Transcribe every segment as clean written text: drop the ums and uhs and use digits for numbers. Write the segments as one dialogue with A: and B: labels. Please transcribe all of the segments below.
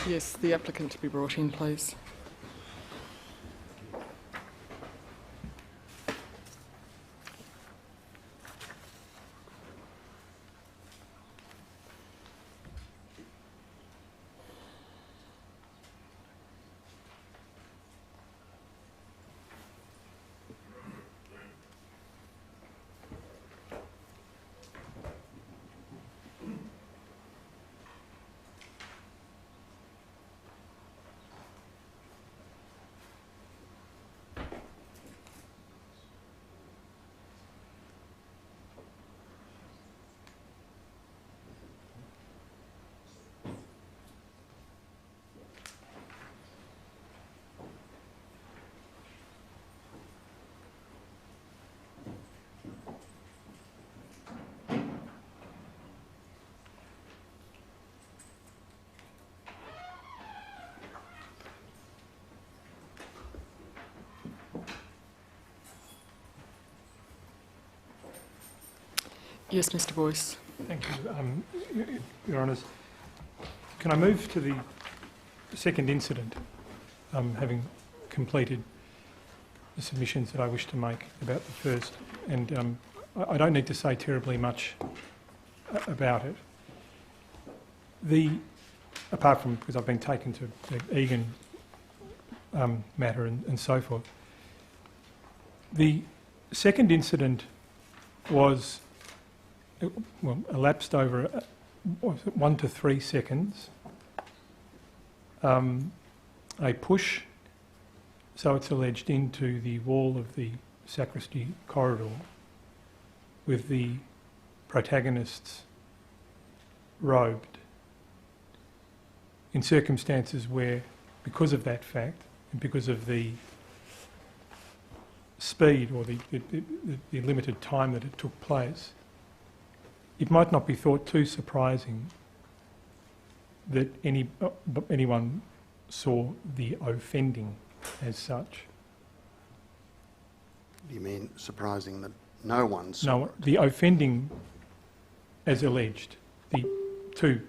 A: Yes, the applicant to be brought in, please. Yes, Mr. Boyce.
B: Thank you, Your Honours. Can I move to the second incident, having completed the submissions that I wish to make about the first? And I don't need to say terribly much about it. Apart from because I've been taken to the Egan matter and so forth. The second incident was elapsed over 1 to 3 seconds. A push, so it's alleged, into the wall of the sacristy corridor with the protagonists robed in circumstances where, because of that fact and because of the speed or the limited time that it took place, it might not be thought too surprising that anyone saw the offending as such.
C: Do you mean surprising that no one saw it?
B: No, the offending as alleged, the two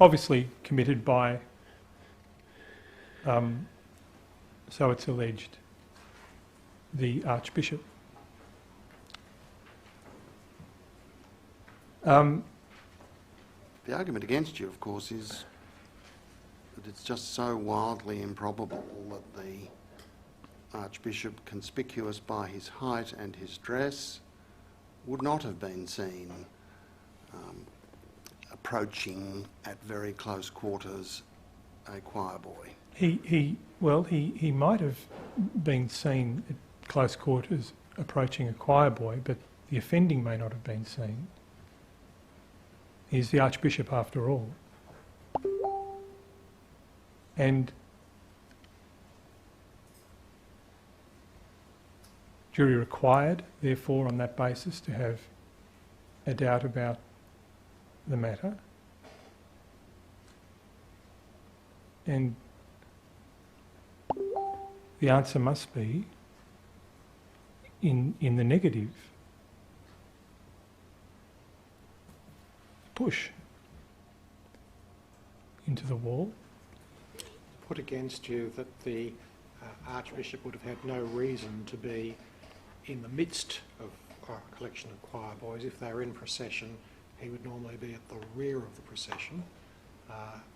B: obviously committed by, so it's alleged, the Archbishop.
C: The argument against you, of course, is that it's just so wildly improbable that the Archbishop, conspicuous by his height and his dress, would not have been seen approaching at very close quarters a choir boy.
B: He might have been seen at close quarters approaching a choir boy, but the offending may not have been seen. He's the Archbishop after all. And jury required, therefore, on that basis, to have a doubt about the matter. And the answer must be in the negative. Push into the wall.
D: Put against you that the Archbishop would have had no reason to be in the midst of a collection of choir boys. If they were in procession, he would normally be at the rear of the procession,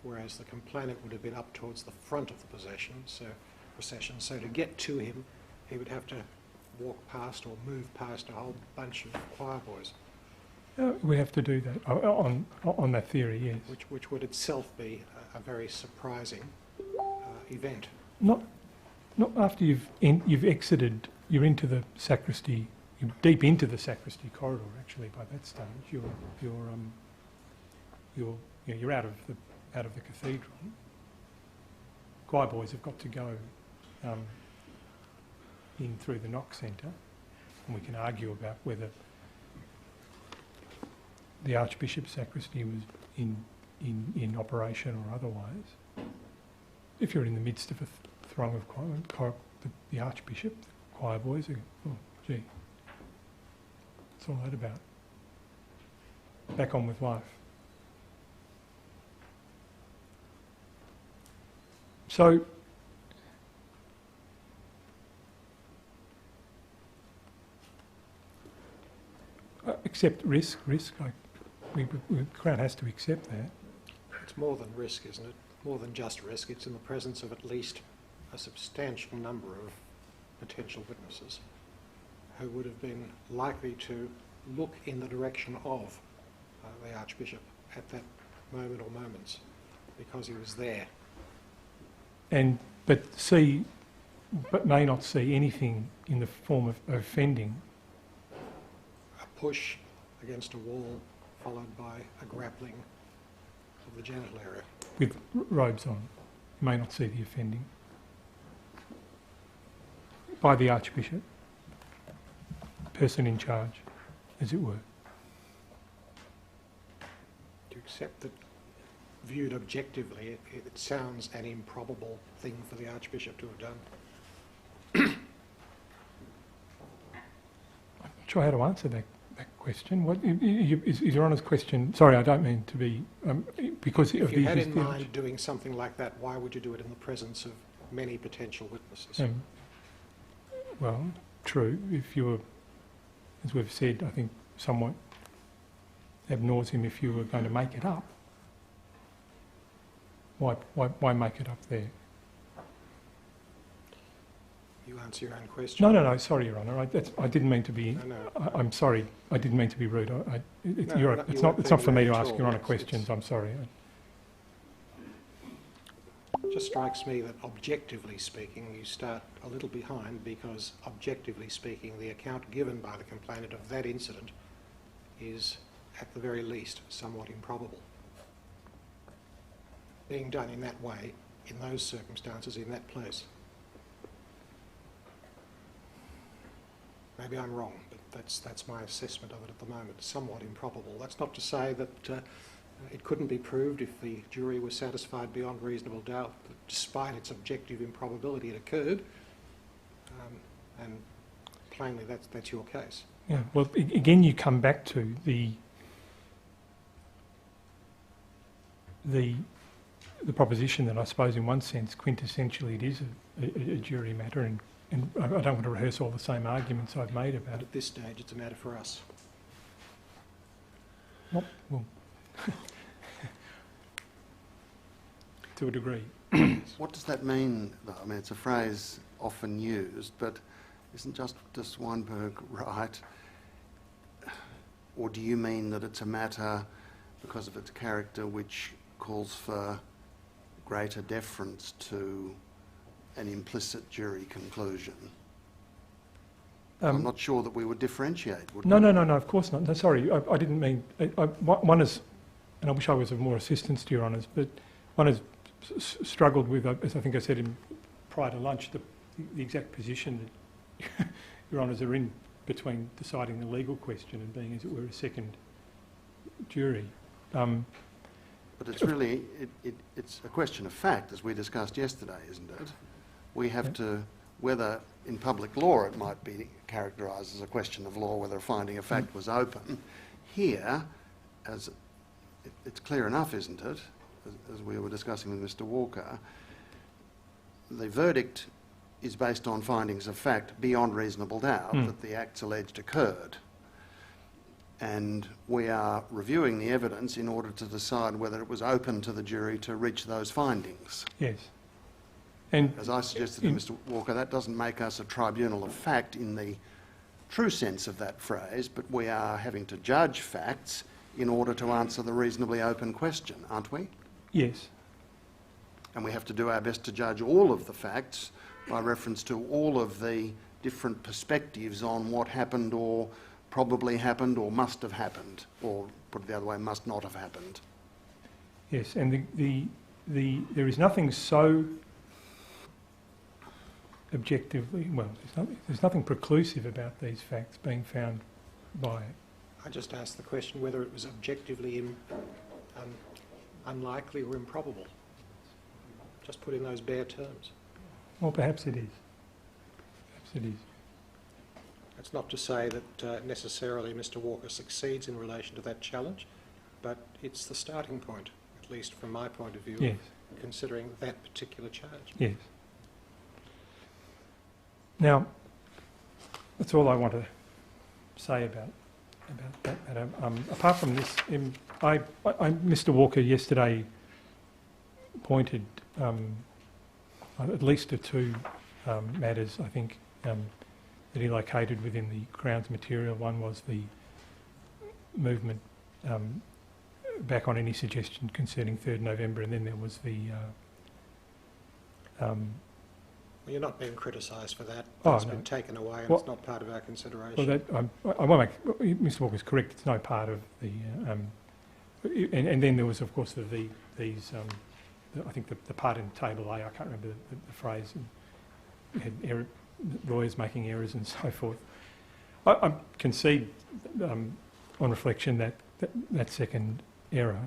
D: whereas the complainant would have been up towards the front of the procession. So to get to him, he would have to walk past or move past a whole bunch of choir boys.
B: We have to do that on that theory, yes.
D: Which would itself be a very surprising event.
B: Not after you've exited. You're into the sacristy. You're deep into the sacristy corridor. Actually, by that stage, you're out of the cathedral. Choir boys have got to go in through the knock centre, and we can argue about whether the Archbishop's sacristy was in operation or otherwise. If you're in the midst of a throng of the Archbishop, the choir boys are, oh gee, what's all that about? Back on with life. So, accept risk. The Crown has to accept that.
D: It's more than risk, isn't it? More than just risk. It's in the presence of at least a substantial number of potential witnesses who would have been likely to look in the direction of the Archbishop at that moment or moments because he was there.
B: But may not see anything in the form of offending.
D: A push against a wall followed by a grappling of the genital area.
B: With robes on, may not see the offending by the Archbishop, person in charge, as it were.
D: To accept that, viewed objectively, it sounds an improbable thing for the Archbishop to have done.
B: I'm not sure how to answer that question. What is Your Honour's question? Sorry, I don't mean to be because
D: if
B: of
D: you had in mind doing something like that, why would you do it in the presence of many potential witnesses?
B: Well, true. If you were, as we've said, I think somewhat ad nauseum, if you were going to make it up, why make it up there?
D: You answer your own question.
B: No. Sorry, Your Honour. I didn't mean to be.
D: No.
B: I'm sorry. I didn't mean to be rude. It's not for me to ask Your Honour questions. I'm sorry.
D: It just strikes me that objectively speaking, you start a little behind because objectively speaking, the account given by the complainant of that incident is, at the very least, somewhat improbable. Being done in that way, in those circumstances, in that place. Maybe I'm wrong, but that's my assessment of it at the moment. Somewhat improbable. That's not to say that it couldn't be proved if the jury was satisfied beyond reasonable doubt that despite its objective improbability it occurred, and plainly that's your case.
B: Yeah. Well, again, you come back to the proposition that I suppose in one sense quintessentially it is a jury matter, and I don't want to rehearse all the same arguments I've made about
D: But
B: it.
D: at this stage it's a matter for us.
B: Well, to a degree.
C: What does that mean, though? I mean, it's a phrase often used, but isn't Justice Weinberg right? Or do you mean that it's a matter, because of its character, which calls for greater deference to an implicit jury conclusion? I'm not sure that we would differentiate, would we?
B: No, of course not. No, sorry, I didn't mean... one is, and I wish I was of more assistance to Your Honours, but one has struggled with, as I think I said prior to lunch, the exact position that Your Honours are in between deciding the legal question and being, as it were, a second jury.
C: But it's really, it's a question of fact, as we discussed yesterday, isn't it? We have to, whether in public law it might be characterised as a question of law, whether a finding of fact was open. Here, it's clear enough, isn't it, as we were discussing with Mr. Walker, the verdict is based on findings of fact beyond reasonable doubt that the acts alleged occurred. And we are reviewing the evidence in order to decide whether it was open to the jury to reach those findings.
B: Yes. And
C: as I suggested to Mr. Walker, that doesn't make us a tribunal of fact in the true sense of that phrase, but we are having to judge facts in order to answer the reasonably open question, aren't we?
B: Yes.
C: And we have to do our best to judge all of the facts by reference to all of the different perspectives on what happened or probably happened or must have happened, or put it the other way, must not have happened.
B: Yes, and there is nothing so objectively, well, there's nothing preclusive about these facts being found by it.
D: I just asked the question whether it was objectively unlikely or improbable. Just put in those bare terms.
B: Well, perhaps it is. Perhaps it is.
D: That's not to say that necessarily Mr. Walker succeeds in relation to that challenge, but it's the starting point, at least from my point of view,
B: Yes.
D: considering that particular charge.
B: Yes. Now, that's all I want to say about that matter. Apart from this, Mr. Walker yesterday pointed at least to two matters, I think, that he located within the Crown's material. One was the movement back on any suggestion concerning 3rd November, and then there was the...
D: Well, you're not being criticised for that.
B: Oh,
D: It's
B: no.
D: been taken away and
B: Well-
D: it's not part of our consideration.
B: well, that, I won't make... Mr. Walker's correct, it's no part of the... and then there was, of course, these... I think the part in Table A, I can't remember the phrase, and we had lawyers making errors and so forth. I concede, on reflection, that second error.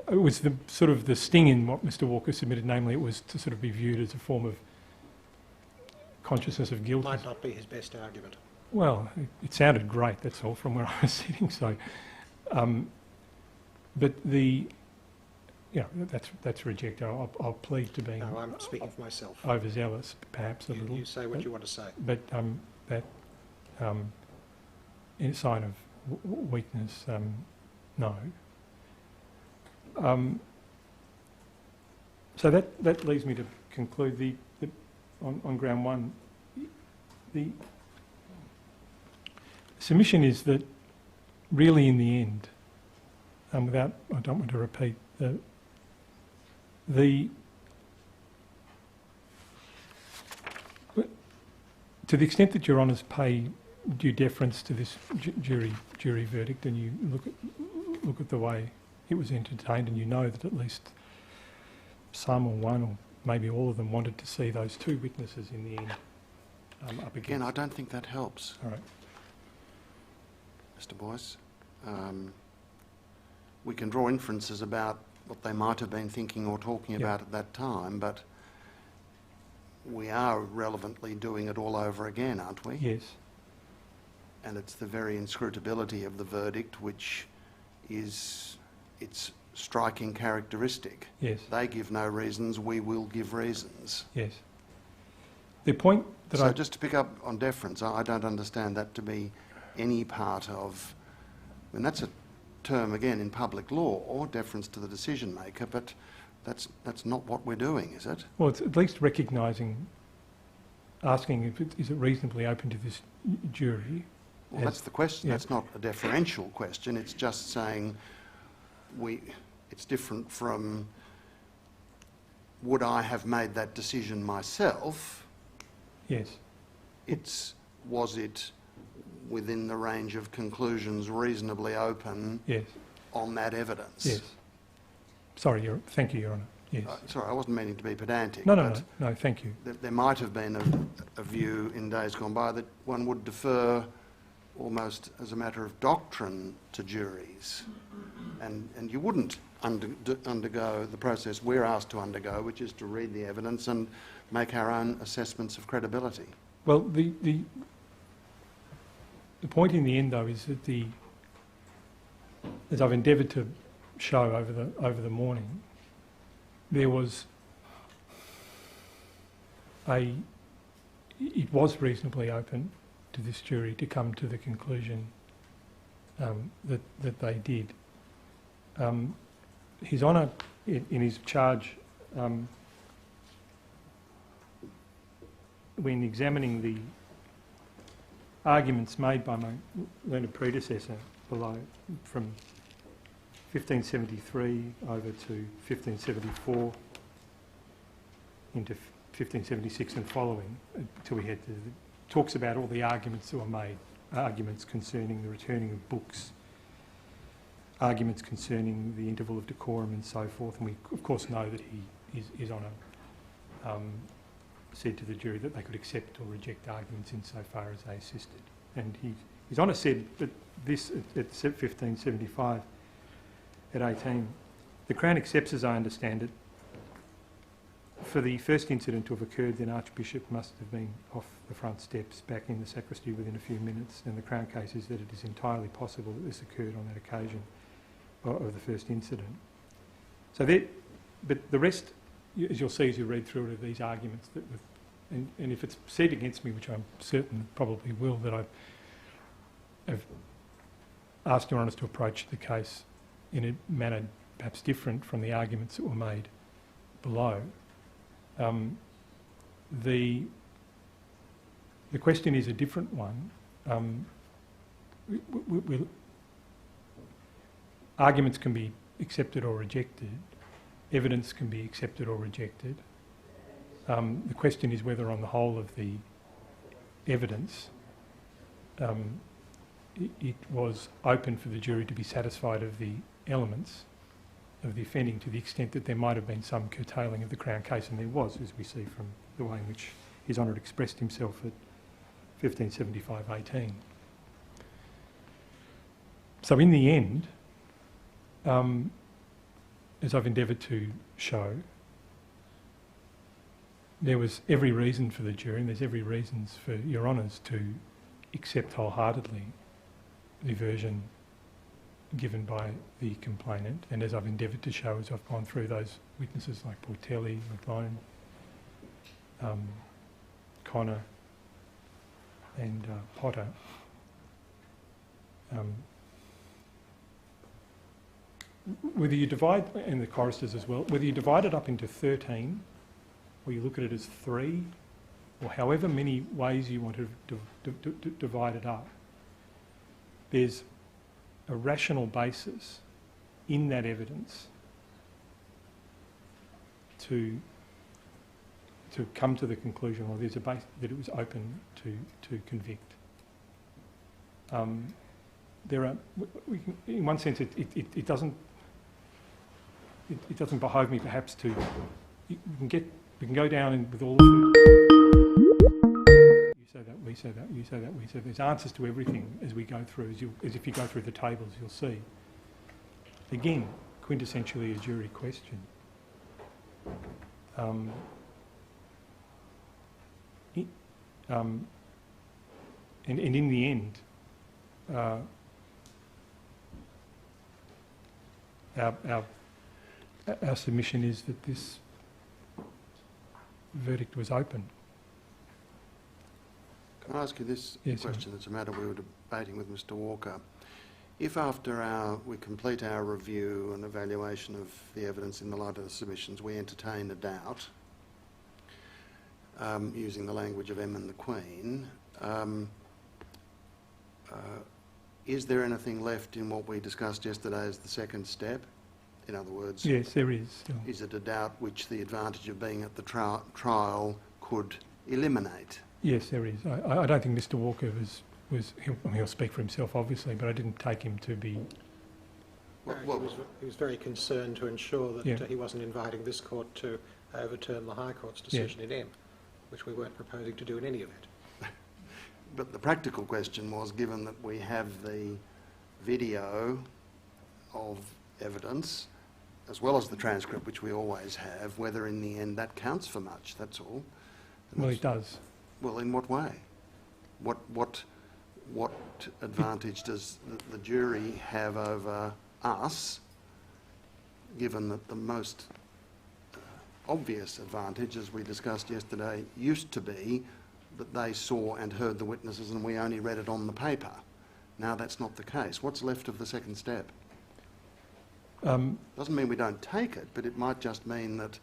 B: It was the sort of the sting in what Mr. Walker submitted, namely it was to sort of be viewed as a form of consciousness of guilt.
D: Might not be his best argument.
B: Well, it sounded great, that's all, from where I was sitting. So, but the, that's rejected. I'll plead to being
D: No, I'm speaking for myself.
B: overzealous, perhaps a little.
D: You say what you want to say.
B: But that in a sign of weakness, no. So that leads me to conclude on ground one. The submission is that really in the end, I don't want to repeat, to the extent that Your Honours pay due deference to this jury verdict, and you look at the way it was entertained, and you know that at least some or one or maybe all of them wanted to see those two witnesses in the end up against.
C: Again, I don't think that helps,
B: All right.
C: Mr. Boyce. We can draw inferences about what they might have been thinking or talking about at that time, but we are relevantly doing it all over again, aren't we?
B: Yes.
C: And it's the very inscrutability of the verdict which is its striking characteristic.
B: Yes.
C: They give no reasons, we will give reasons.
B: Yes. The point that
C: So just to pick up on deference, I don't understand that to be any part of... I mean, that's a term, again, in public law, or deference to the decision maker, but that's not what we're doing, is it?
B: Well, it's at least recognising, asking if is it reasonably open to this jury.
C: Well, that's the question.
B: yeah.
C: That's not a deferential question. It's just saying it's different from would I have made that decision myself?
B: Yes.
C: Was it within the range of conclusions reasonably open
B: Yes.
C: on that evidence?
B: Yes. Sorry, thank you, Your Honour. Yes.
C: Sorry, I wasn't meaning to be pedantic.
B: No,
C: but
B: thank you.
C: There might have been a view in days gone by that one would defer almost as a matter of doctrine to juries, and you wouldn't undergo the process we're asked to undergo, which is to read the evidence and make our own assessments of credibility.
B: Well, the point in the end, though, is that as I've endeavoured to show over the morning, there was it was reasonably open to this jury to come to the conclusion that they did. His Honour, in his charge, when examining the arguments made by my learned predecessor below, from 1573 over to 1574 into 1576 and following, until we had to talks about all the arguments that were made, arguments concerning the returning of books, arguments concerning the interval of decorum and so forth. And we, of course, know that His Honour said to the jury that they could accept or reject arguments insofar as they assisted. And His Honour said that this, at 1575, at 18, the Crown accepts, as I understand it, for the first incident to have occurred, then Archbishop must have been off the front steps back in the sacristy within a few minutes, and the Crown case is that it is entirely possible that this occurred on that occasion of the first incident. So but the rest, as you'll see as you read through it, are these arguments that, and if it's said against me, which I'm certain probably will, that I've asked Your Honours to approach the case in a manner perhaps different from the arguments that were made below. The question is a different one. Arguments can be accepted or rejected. Evidence can be accepted or rejected. The question is whether on the whole of the evidence it was open for the jury to be satisfied of the elements of the offending to the extent that there might have been some curtailing of the Crown case, and there was, as we see from the way in which His Honour expressed himself at 1575-18. So in the end, as I've endeavoured to show, there was every reason for the jury, and there's every reason for Your Honours to accept wholeheartedly the version given by the complainant, and as I've endeavoured to show as I've gone through those witnesses like Portelli, McLone, Connor and Potter, whether you divide, and the choristers as well, whether you divide it up into 13 or you look at it as 3, or however many ways you want to divide it up, there's a rational basis in that evidence to come to the conclusion, or there's a base that it was open to convict. There are, in one sense, it doesn't behove me perhaps to. We can go down with all the. You say that, we say that, you say that, we say that. There's answers to everything as we go through, as if you go through the tables, you'll see. Again, quintessentially a jury question. And in the end, our submission is that this verdict was open.
C: Can I ask you this question? It's a matter we were debating with Mr. Walker. If after we complete our review and evaluation of the evidence in the light of the submissions, we entertain a doubt, using the language of M and the Queen, is there anything left in what we discussed yesterday as the second step? In other words,
B: yes, there is.
C: Is it a doubt which the advantage of being at the trial could eliminate?
B: Yes, there is. I don't think Mr. Walker he'll speak for himself, obviously, but I didn't take him to be.
D: He was very concerned to ensure that he wasn't inviting this court to overturn the High Court's decision in M, which we weren't proposing to do in any event.
C: But the practical question was, given that we have the video of evidence, as well as the transcript, which we always have, whether in the end that counts for much, that's all.
B: Well, it does.
C: Well, in what way? What advantage does the jury have over us, given that the most obvious advantage, as we discussed yesterday, used to be that they saw and heard the witnesses and we only read it on the paper. Now that's not the case. What's left of the second step? Doesn't mean we don't take it, but it might just mean that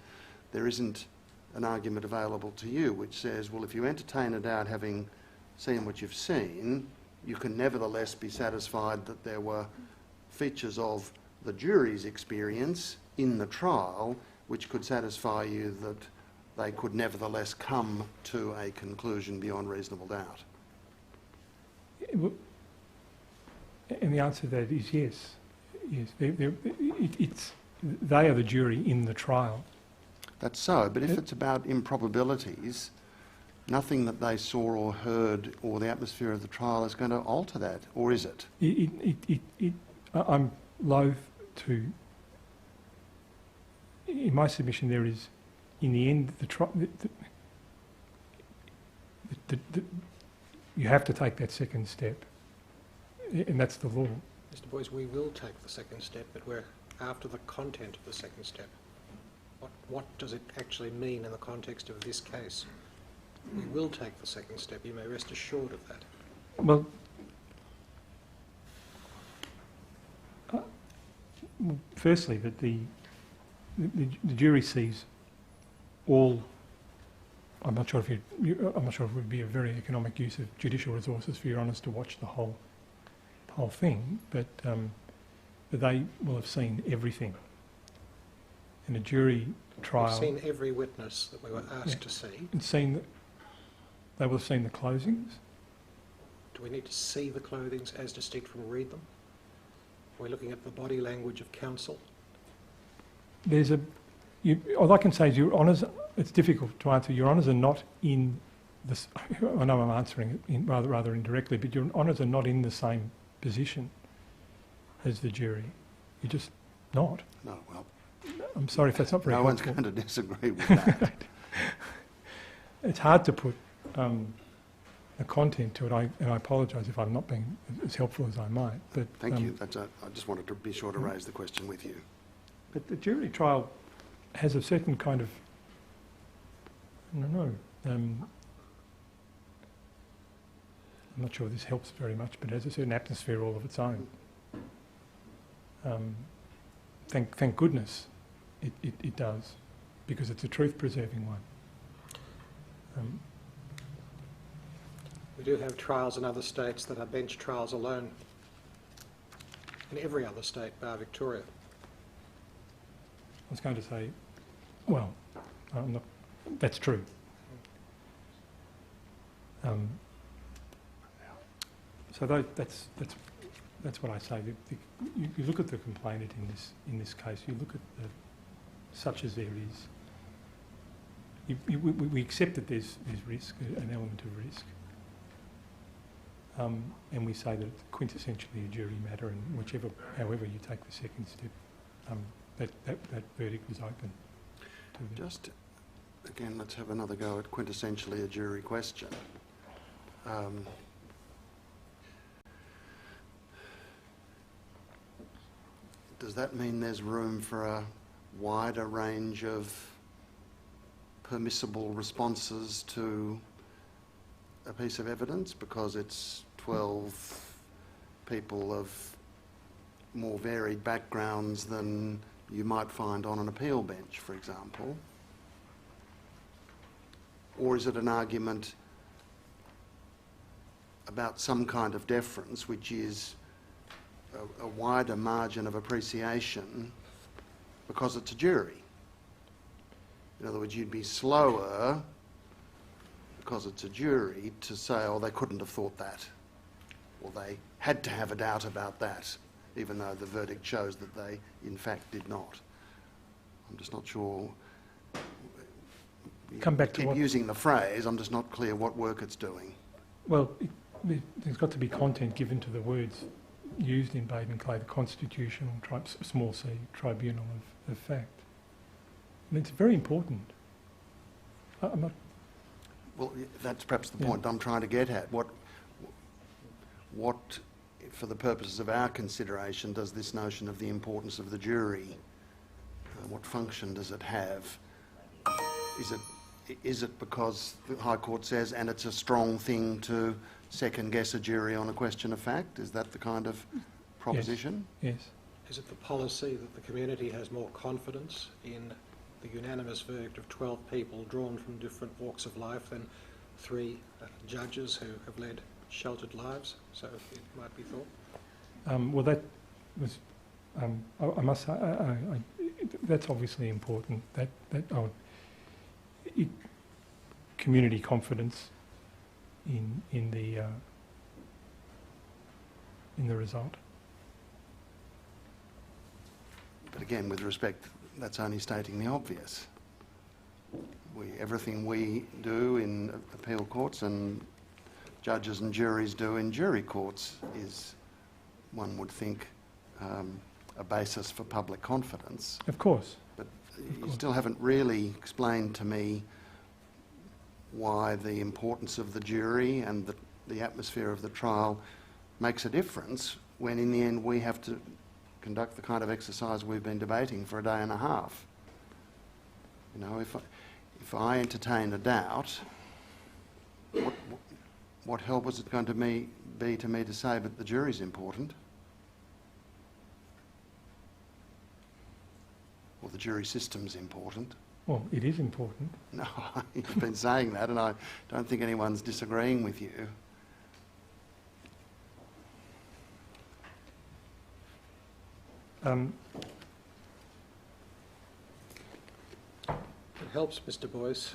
C: there isn't an argument available to you which says, well, if you entertain a doubt having seen what you've seen, you can nevertheless be satisfied that there were features of the jury's experience in the trial which could satisfy you that they could nevertheless come to a conclusion beyond reasonable doubt.
B: And the answer to that is yes. Yes, they are the jury in the trial.
C: That's so, but if it's about improbabilities, nothing that they saw or heard or the atmosphere of the trial is going to alter that, or is it? I'm loath to... In my submission there is, in the end, you have to take that second step, and that's the law.
D: Mr. Boyce, we will take the second step, but we're after the content of the second step. what does it actually mean in the context of this case? We will take the second step, you may rest assured of that.
B: Well, firstly, that the jury sees all. I'm not sure if it would be a very economic use of judicial resources for Your Honours to watch the whole thing, but they will have seen everything. In a jury trial,
D: We've seen every witness that we were asked to see.
B: and they will have seen the closings.
D: Do we need to see the clothings as distinct from read them? We're looking at the body language of counsel.
B: All I can say is, Your Honours, it's difficult to answer. Your Honours are not in this. I know I'm answering it rather indirectly, but Your Honours are not in the same position as the jury. You're just not.
C: No, well,
B: I'm sorry if that's not very
C: no one's
B: helpful.
C: going to disagree with that.
B: It's hard to put a content to it, and I apologise if I'm not being as helpful as I might. But
C: Thank you. I just wanted to be sure to raise the question with you.
B: But the jury trial has a certain kind of, I don't know, I'm not sure this helps very much, but it has a certain atmosphere all of its own. Thank goodness it does, because it's a truth-preserving one.
D: We do have trials in other states that are bench trials alone. In every other state, bar Victoria.
B: I was going to say, well, that's true. So that's what I say. You look at the complainant in this case. You look at such as there is. We accept that there's risk, an element of risk, and we say that it's quintessentially a jury matter, and however you take the second step, that verdict was open to them.
C: Just, again, let's have another go at quintessentially a jury question. Does that mean there's room for a wider range of permissible responses to a piece of evidence because it's 12 people of more varied backgrounds than you might find on an appeal bench, for example? Or is it an argument about some kind of deference, which is a wider margin of appreciation because it's a jury? In other words, you'd be slower because it's a jury to say, oh, they couldn't have thought that, or they had to have a doubt about that, even though the verdict shows that they, in fact, did not. I'm just not sure.
B: Come back to
C: keep
B: what...
C: using the phrase, I'm just not clear what work it's doing.
B: Well, there's got to be content given to the words used in Baden Clay, the constitutional, small c, tribunal of fact. I mean, it's very important. I'm not...
C: Well, that's perhaps the point I'm trying to get at. What, for the purposes of our consideration, does this notion of the importance of the jury, what function does it have? Is it because the High Court says, and it's a strong thing to second guess a jury on a question of fact? Is that the kind of proposition?
B: Yes.
D: Is it the policy that the community has more confidence in the unanimous verdict of 12 people drawn from different walks of life than 3 judges who have led sheltered lives? So it might be thought.
B: Well, that was, I must say, that's obviously important. Community confidence in the result.
C: But again, with respect, that's only stating the obvious. Everything we do in appeal courts and judges and juries do in jury courts is, one would think, a basis for public confidence.
B: Of course.
C: But you still haven't really explained to me why the importance of the jury and the atmosphere of the trial makes a difference when in the end we have to conduct the kind of exercise we've been debating for a day and a half. You know, if I entertain a doubt, what help is it going to be to me to say, but the jury's important? Or the jury system's important?
B: Well, it is important.
C: No, you've been saying that, and I don't think anyone's disagreeing with you.
D: It helps, Mr. Boyce.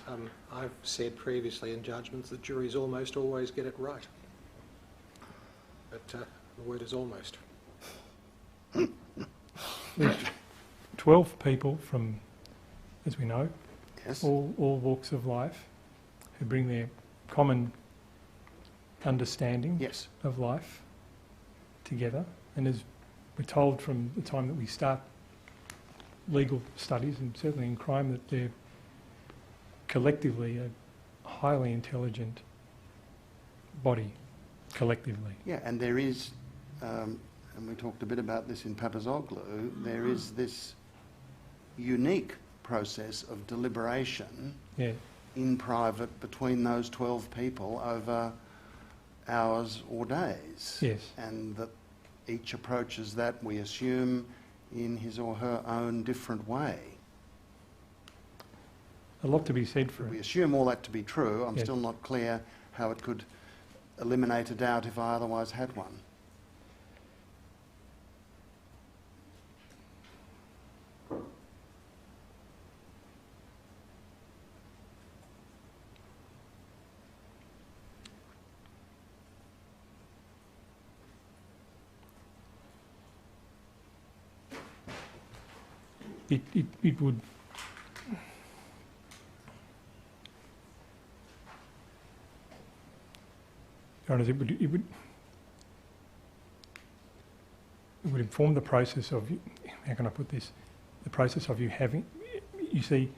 D: I've said previously in judgments that juries almost always get it right. But the word is almost.
B: There's 12 people from, as we know,
C: Yes.
B: all walks of life, who bring their common understanding
C: Yes.
B: of life together. And as we're told from the time that we start legal studies, and certainly in crime, that they're collectively a highly intelligent body, collectively.
C: Yeah, and there is, and we talked a bit about this in Papazoglu, there is this unique process of deliberation
B: Yeah,
C: in private between those 12 people over hours or days.
B: yes.
C: And that each approaches that, we assume, in his or her own different way.
B: A lot to be said for
C: We
B: it.
C: assume all that to be true. I'm
B: Yes.
C: still not clear how it could eliminate a doubt if I otherwise had one.
B: It would... Your Honours, it would inform the process of, how can I put this, the process of you having, you see,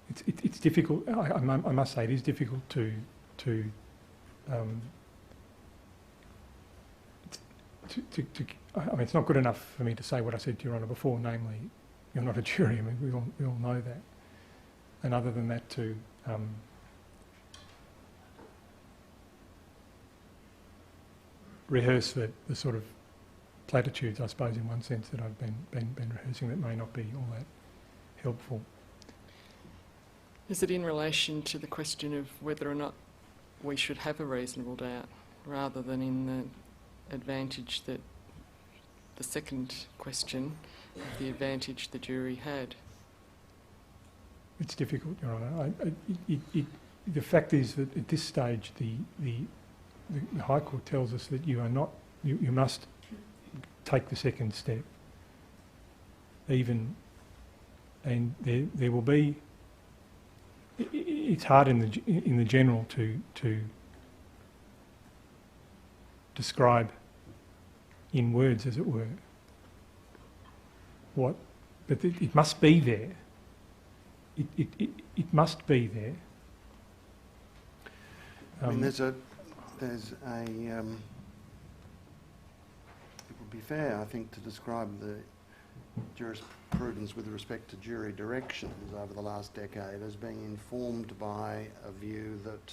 B: it's difficult, I must say it is difficult to I mean, it's not good enough for me to say what I said to Your Honour before, namely, you're not a jury. I mean, we all know that. And other than that, to rehearse the sort of platitudes, I suppose, in one sense, that I've been rehearsing that may not be all that helpful.
A: Is it in relation to the question of whether or not we should have a reasonable doubt, rather than in the advantage that the second question, the advantage the jury had?
B: It's difficult, Your Honour. The fact is that at this stage, the High Court tells us that you are not, you must take the second step, even, and there will be. It's hard in the general to describe in words, as it were, what, but it must be there. It must be there.
C: I mean, there's a. It would be fair, I think, to describe the jurisprudence with respect to jury directions over the last decade as being informed by a view that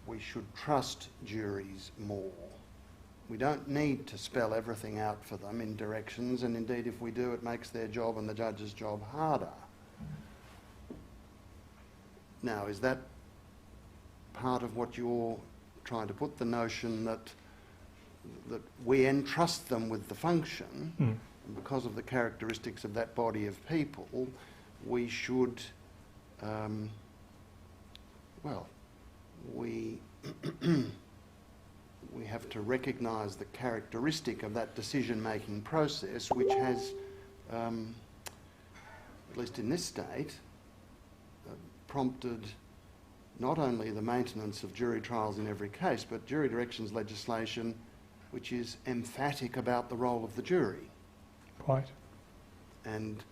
C: we should trust juries more. We don't need to spell everything out for them in directions, and indeed if we do, it makes their job and the judge's job harder. Now, is that part of what you're trying to put, the notion that we entrust them with the function, and because of the characteristics of that body of people, we should, we have to recognise the characteristic of that decision-making process, which has, at least in this state, prompted not only the maintenance of jury trials in every case, but jury directions legislation which is emphatic about the role of the jury.
B: Quite.
C: And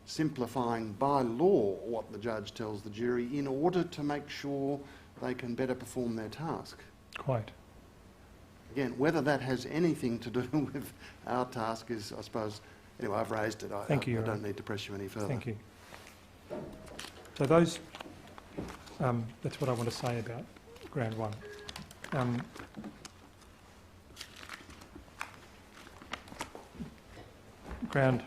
C: simplifying by law what the judge tells the jury in order to make sure they can better perform their task.
B: Quite.
C: Again, whether that has anything to do with our task is, I suppose, anyway, I've raised it.
B: Thank you,
C: I
B: Your
C: don't
B: Honour.
C: need to press you any further.
B: Thank you. So those, that's what I want to say about ground one. Ground.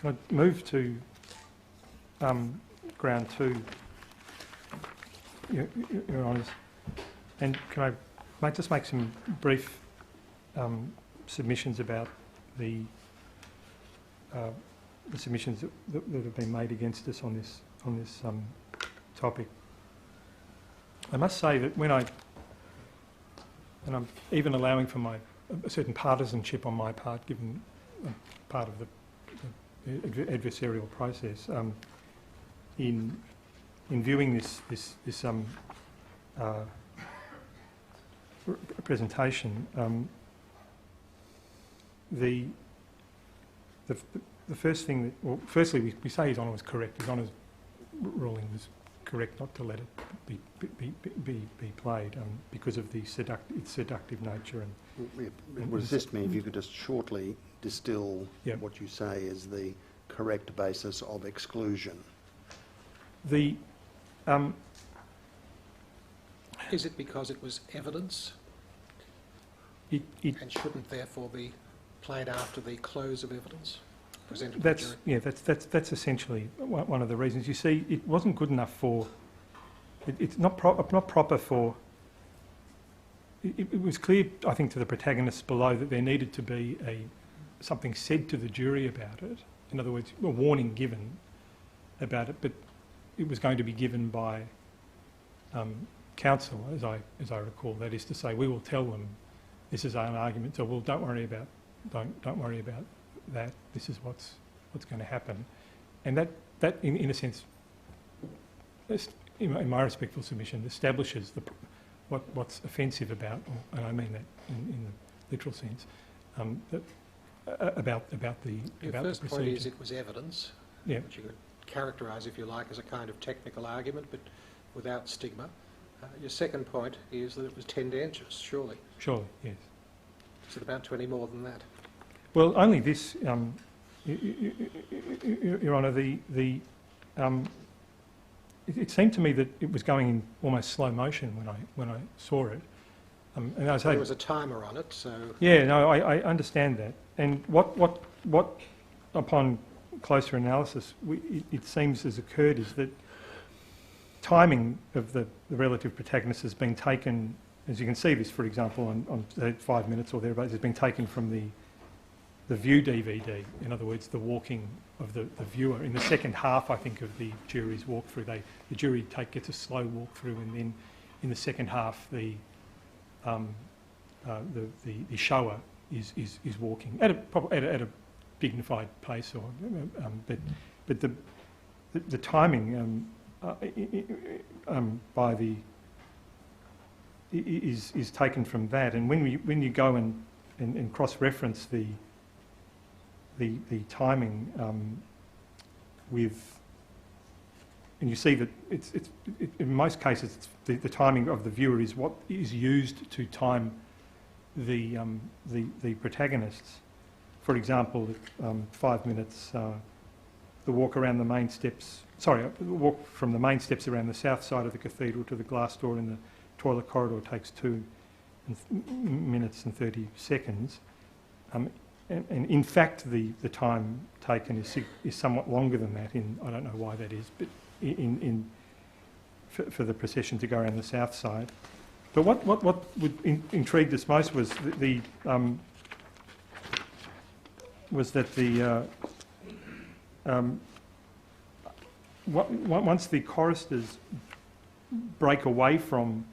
B: Can I move to ground two, Your Honours? And can I just make some brief submissions about the submissions that have been made against us on this topic. I must say that and I'm even allowing for a certain partisanship on my part, given part of the adversarial process, in viewing this presentation, the first thing that, well, firstly we say His Honour was correct. His Honour's ruling was correct not to let it be played because of its seductive nature. And
C: It would assist me if you could just shortly distill what you say is the correct basis of exclusion.
D: Is it because it was evidence and shouldn't therefore be played after the close of evidence presented to the jury?
B: Yeah, that's essentially one of the reasons. You see, it wasn't good enough for. It's not proper for. It was clear, I think, to the protagonists below that there needed to be something said to the jury about it. In other words, a warning given about it, but it was going to be given by counsel, as I recall. That is to say, we will tell them this is an argument. So, well, don't worry about that. This is what's going to happen, and that in a sense, in my respectful submission, establishes what's offensive about, and I mean that in the literal sense, about the
D: Your first point is it was evidence, which you could characterise, if you like, as a kind of technical argument, but without stigma. Your second point is that it was tendentious, surely.
B: Surely, yes.
D: Is it about to any more than that?
B: Well, only this, Your Honour. It seemed to me that it was going in almost slow motion when I saw it. And I say,
D: there was a timer on it, so.
B: Yeah, no, I understand that. And what upon closer analysis, it seems has occurred is that timing of the relative protagonist has been taken, as you can see this, for example, on 5 minutes or thereabouts, has been taken from the View DVD. In other words, the walking of the viewer. In the second half, I think, of the jury's walkthrough, the jury gets a slow walkthrough, and then in the second half, the shower is walking at a dignified pace, but the timing by the is taken from that, and when you go and cross-reference the timing with, and you see that it's in most cases the timing of the viewer is what is used to time the protagonists. For example, 5 minutes, the walk around the main steps. Sorry, the walk from the main steps around the south side of the cathedral to the glass door in the toilet corridor takes 2 minutes and 30 seconds. And in fact, the time taken is somewhat longer than that. I don't know why that is, but for the procession to go around the south side. But what would intrigued us most was once the choristers break away from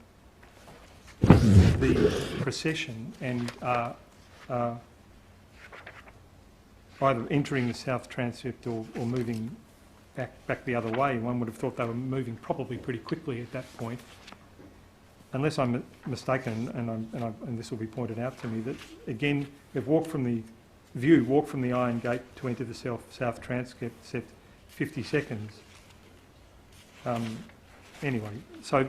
B: the procession and are either entering the south transept or moving back the other way, one would have thought they were moving probably pretty quickly at that point. Unless I'm mistaken, and this will be pointed out to me, that again they've walked from the iron gate to enter the south transept 50 seconds. Anyway, so,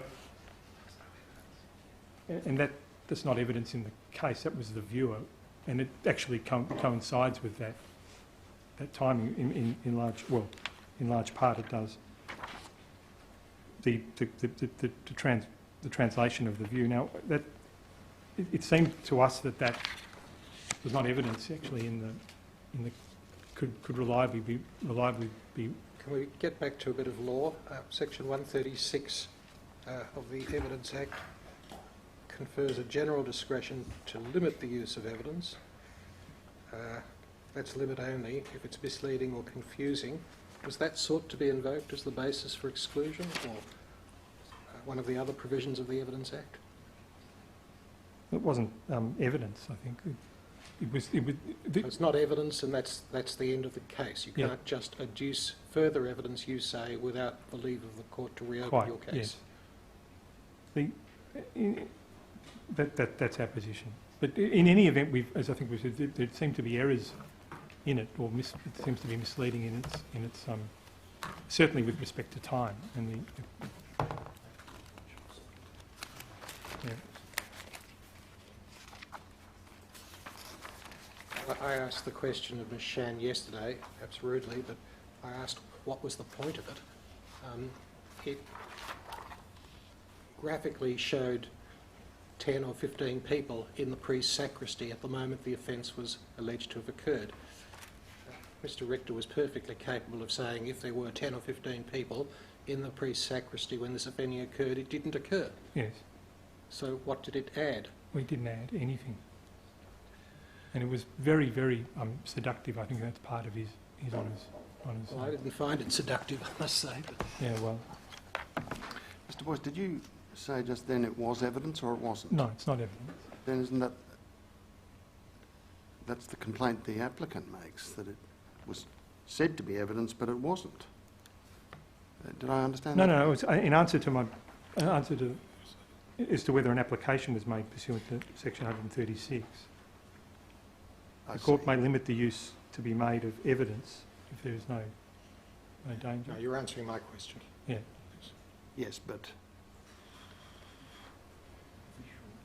B: and that's not evidence in the case, that was the viewer, and it actually coincides with that timing in large part it does. The translation of the view. Now, that it seemed to us that was not evidence actually in the could reliably be.
D: Can we get back to a bit of law? Section 136 of the Evidence Act confers a general discretion to limit the use of evidence. That's limit only if it's misleading or confusing. Was that sought to be invoked as the basis for exclusion, or one of the other provisions of the Evidence Act?
B: It wasn't evidence, I think.
D: It's not evidence, and that's the end of the case. You can't just adduce further evidence, you say, without the leave of the court to reopen your case.
B: Yes. That's our position. But in any event, as I think we said, there seem to be errors in it, or it seems to be misleading in its certainly with respect to time and
D: I asked the question of Ms Shan yesterday, perhaps rudely, but I asked what was the point of it. It graphically showed 10 or 15 people in the priest's sacristy at the moment the offence was alleged to have occurred. Mr Rector was perfectly capable of saying if there were 10 or 15 people in the priest's sacristy when this offending occurred, it didn't occur.
B: Yes.
D: So what did it add?
B: We didn't add anything. And it was very, very seductive. I think that's part of his honours.
D: Well, I didn't find it seductive, I must say. But
B: yeah, well.
C: Mr Boyce, did you say just then it was evidence or it wasn't?
B: No, it's not evidence.
C: Then isn't that's the complaint the applicant makes, that it was said to be evidence but it wasn't? Did I understand that?
B: No, it's in answer to as to whether an application was made pursuant to section 136. The court may limit the use to be made of evidence if there is no danger.
D: no, you're answering my question.
B: Yeah.
C: Yes, but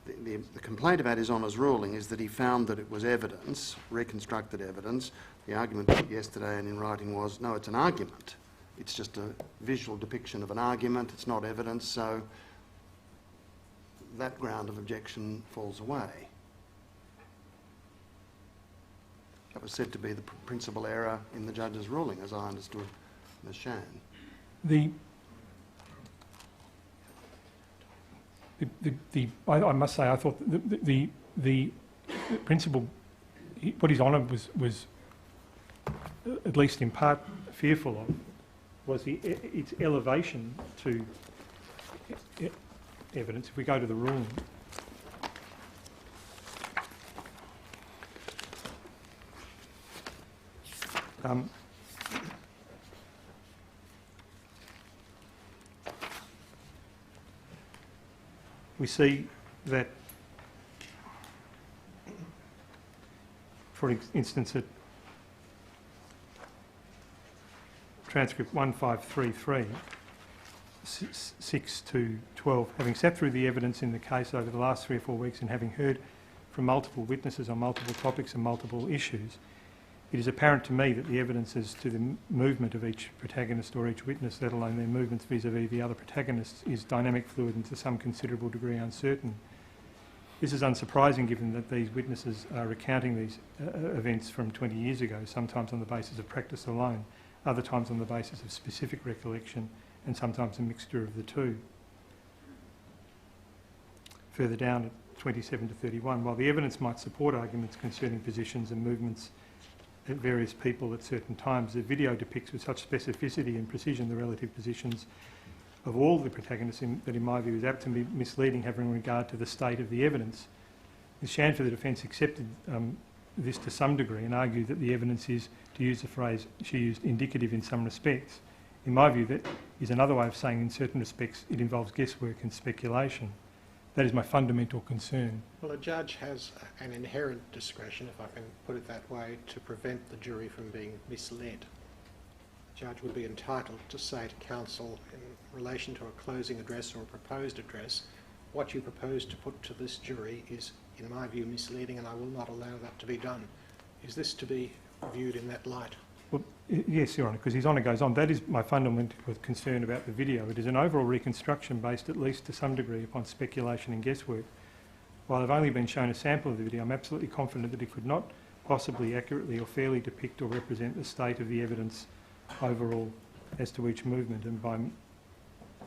C: the complaint about His Honour's ruling is that he found that it was evidence, reconstructed evidence. The argument yesterday and in writing was, no, it's an argument. It's just a visual depiction of an argument. It's not evidence, so that ground of objection falls away. That was said to be the principal error in the judge's ruling, as I understood Ms Shan.
B: I must say, I thought the principal, what His Honour was at least in part fearful of, was its elevation to evidence. If we go to the ruling, we see that, for instance, at transcript 1533, 6 to 12, having sat through the evidence in the case over the last 3 or 4 weeks and having heard from multiple witnesses on multiple topics and multiple issues, it is apparent to me that the evidence as to the movement of each protagonist or each witness, let alone their movements vis-à-vis the other protagonists, is dynamic, fluid and to some considerable degree uncertain. This is unsurprising given that these witnesses are recounting these events from 20 years ago, sometimes on the basis of practice alone, other times on the basis of specific recollection, and sometimes a mixture of the two. Further down at 27 to 31, while the evidence might support arguments concerning positions and movements at various people at certain times, the video depicts with such specificity and precision the relative positions of all the protagonists that in my view is apt to be misleading having regard to the state of the evidence. Ms Shan for the defence accepted this to some degree and argued that the evidence is, to use the phrase she used, indicative in some respects. In my view, that is another way of saying in certain respects it involves guesswork and speculation. That is my fundamental concern.
D: Well, a judge has an inherent discretion, if I can put it that way, to prevent the jury from being misled. judge would be entitled to say to counsel in relation to a closing address or a proposed address, what you propose to put to this jury is, in my view, misleading, and I will not allow that to be done. Is this to be viewed in that light?
B: Well, yes, Your Honour, because His Honour goes on. That is my fundamental concern about the video. It is an overall reconstruction based, at least to some degree, upon speculation and guesswork. While I've only been shown a sample of the video, I'm absolutely confident that it could not possibly accurately or fairly depict or represent the state of the evidence overall as to each movement, and by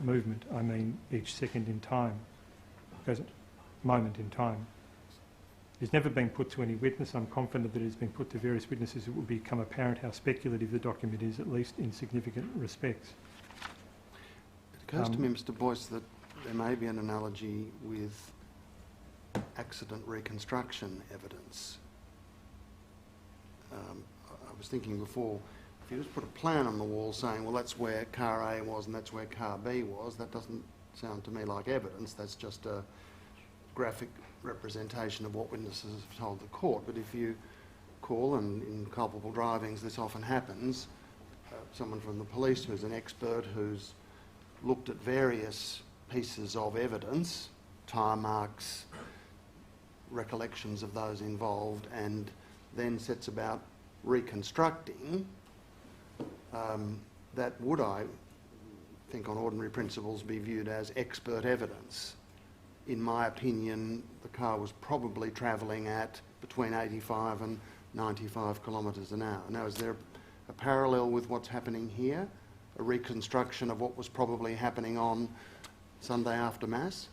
B: movement I mean each second in time, because moment in time. It's never been put to any witness. I'm confident that it has been put to various witnesses. It will become apparent how speculative the document is, at least in significant respects.
C: It occurs to me, Mr. Boyce, that there may be an analogy with accident reconstruction evidence. I was thinking before, if you just put a plan on the wall saying, well, that's where car A was and that's where car B was, that doesn't sound to me like evidence. That's just a graphic representation of what witnesses have told the court. But if you call, and in culpable drivings this often happens, someone from the police who's an expert who's looked at various pieces of evidence, tyre marks, recollections of those involved, and then sets about reconstructing, that would, I think, on ordinary principles be viewed as expert evidence. In my opinion, the car was probably travelling at between 85 and 95 kilometres an hour. Now, is there a parallel with what's happening here? A reconstruction of what was probably happening on Sunday after Mass?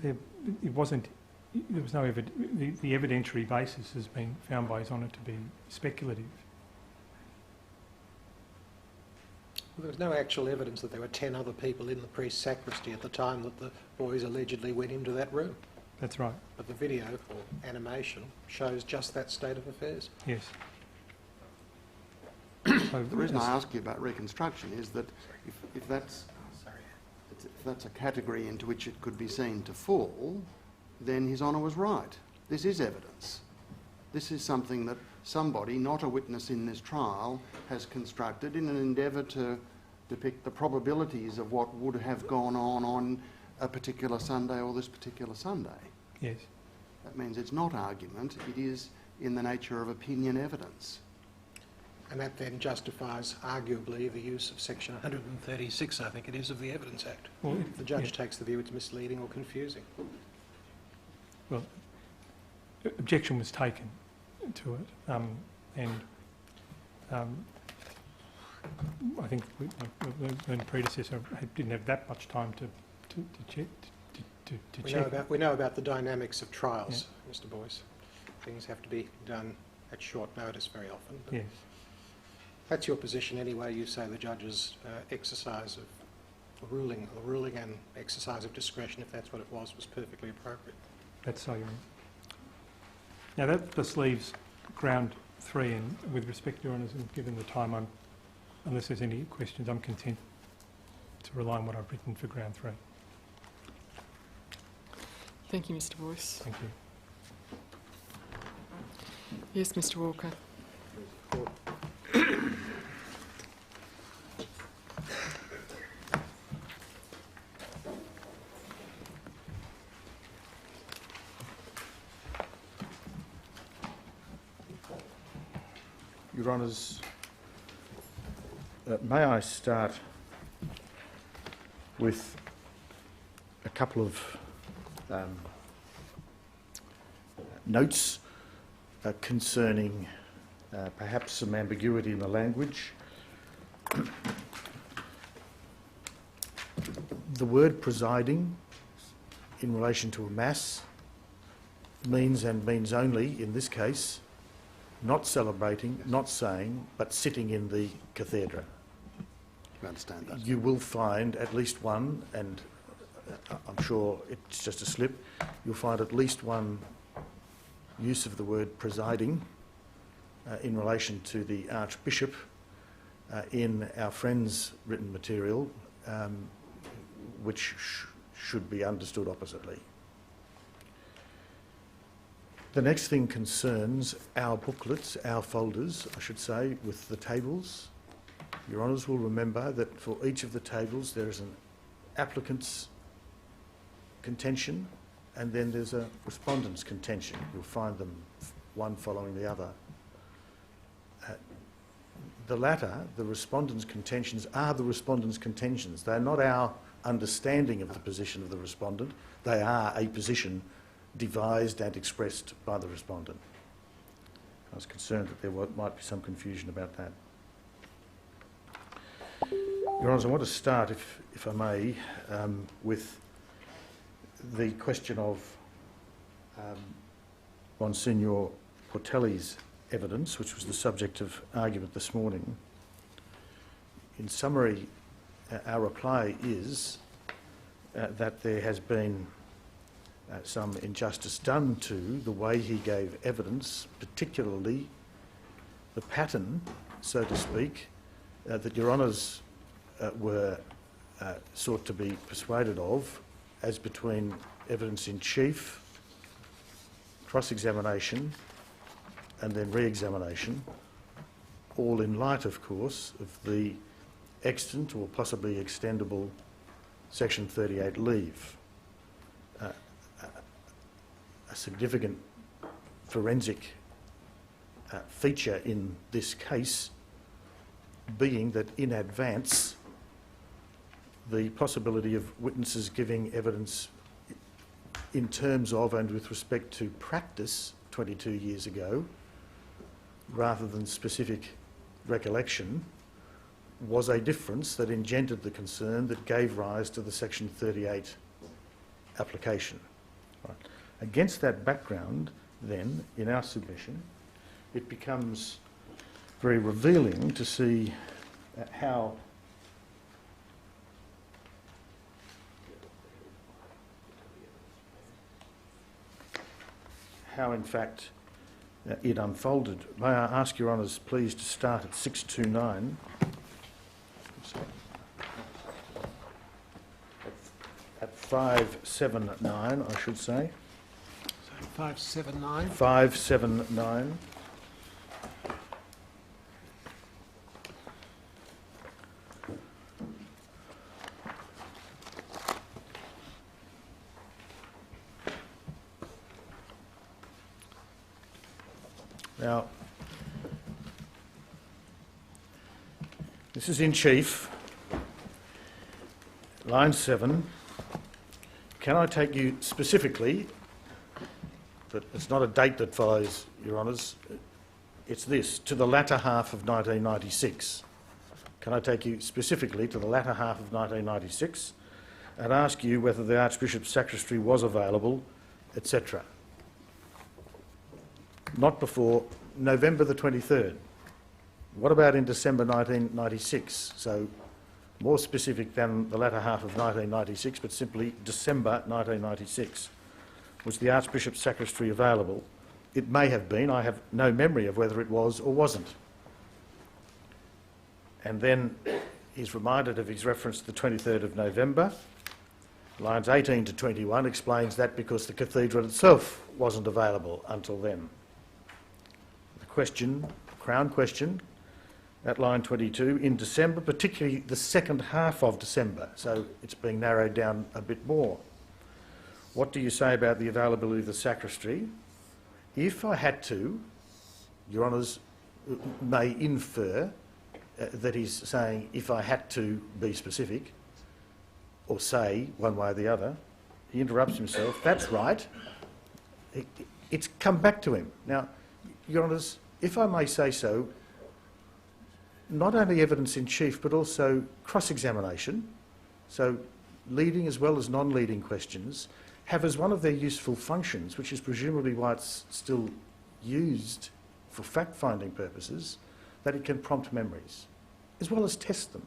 B: There was no the evidentiary basis has been found by His Honour to be speculative.
D: Well, there was no actual evidence that there were 10 other people in the priest's sacristy at the time that the boys allegedly went into that room.
B: That's right.
D: But the video or animation shows just that state of affairs.
B: Yes.
C: So the reason I ask you about reconstruction is that if that's a category into which it could be seen to fall, then His Honour was right. This is evidence. This is something that somebody, not a witness in this trial, has constructed in an endeavour to depict the probabilities of what would have gone on a particular Sunday or this particular Sunday.
B: Yes.
C: That means it's not argument, it is in the nature of opinion evidence.
D: And that then justifies, arguably, the use of Section 136, I think it is, of the Evidence Act.
B: Well,
D: if the judge takes the view it's misleading or confusing.
B: Well, objection was taken to it, and I think my predecessor didn't have that much time to check.
D: We know about the dynamics of trials, Mr. Boyce. Things have to be done at short notice very often.
B: Yes.
D: That's your position anyway. You say the judge's exercise of the ruling and exercise of discretion, if that's what it was perfectly appropriate.
B: That's so. Now that just leaves ground 3, and with respect to Your Honours, and given the time, unless there's any questions, I'm content to rely on what I've written for ground 3.
A: Thank you, Mr. Boyce.
B: Thank you.
A: Yes, Mr. Walker.
E: Your Honours, may I start with a couple of notes concerning perhaps some ambiguity in the language. The word presiding in relation to a Mass means, and means only in this case, not celebrating, not saying, but sitting in the cathedra.
C: You understand that?
E: You will find at least one, and I'm sure it's just a slip, you'll find at least one use of the word presiding in relation to the Archbishop in our friend's written material, which should be understood oppositely. The next thing concerns our booklets, our folders, I should say, with the tables. Your Honours will remember that for each of the tables there is an applicant's contention and then there's a respondent's contention. You'll find them one following the other. The latter, the respondent's contentions, are the respondent's contentions. They're not our understanding of the position of the respondent. They are a position devised and expressed by the respondent. I was concerned that there might be some confusion about that. Your Honours, I want to start, if I may, with the question of Monsignor Portelli's evidence, which was the subject of argument this morning. In summary, our reply is that there has been some injustice done to the way he gave evidence, particularly the pattern, so to speak, that Your Honours were sought to be persuaded of, as between evidence in chief, cross-examination, and then re-examination, all in light, of course, of the extant or possibly extendable Section 38 leave. A significant forensic feature in this case being that in advance the possibility of witnesses giving evidence in terms of and with respect to practice 22 years ago rather than specific recollection was a difference that engendered the concern that gave rise to the Section 38 application. Right. Against that background, then, in our submission, it becomes very revealing to see how in fact it unfolded. May I ask Your Honours please to start at 629. At 579, I should say.
D: So 579.
E: 579. Now, this is in chief, line 7. Can I take you specifically, but it's not a date that follows, Your Honours, it's this, to the latter half of 1996. Can I take you specifically to the latter half of 1996 and ask you whether the Archbishop's sacristy was available, etc.? Not before November the 23rd. What about in December 1996? So more specific than the latter half of 1996, but simply December 1996. Was the Archbishop's sacristy available? It may have been. I have no memory of whether it was or wasn't. And then he's reminded of his reference to the 23rd of November. Lines 18 to 21 explains that because the cathedral itself wasn't available until then. Question, Crown question, at line 22, in December, particularly the second half of December, so it's being narrowed down a bit more. What do you say about the availability of the sacristy? If I had to, Your Honours may infer that he's saying if I had to be specific, or say one way or the other. He interrupts himself. That's right. It's come back to him. Now, Your Honours, if I may say so, not only evidence in chief but also cross-examination, so leading as well as non-leading questions, have as one of their useful functions, which is presumably why it's still used for fact-finding purposes, that it can prompt memories, as well as test them.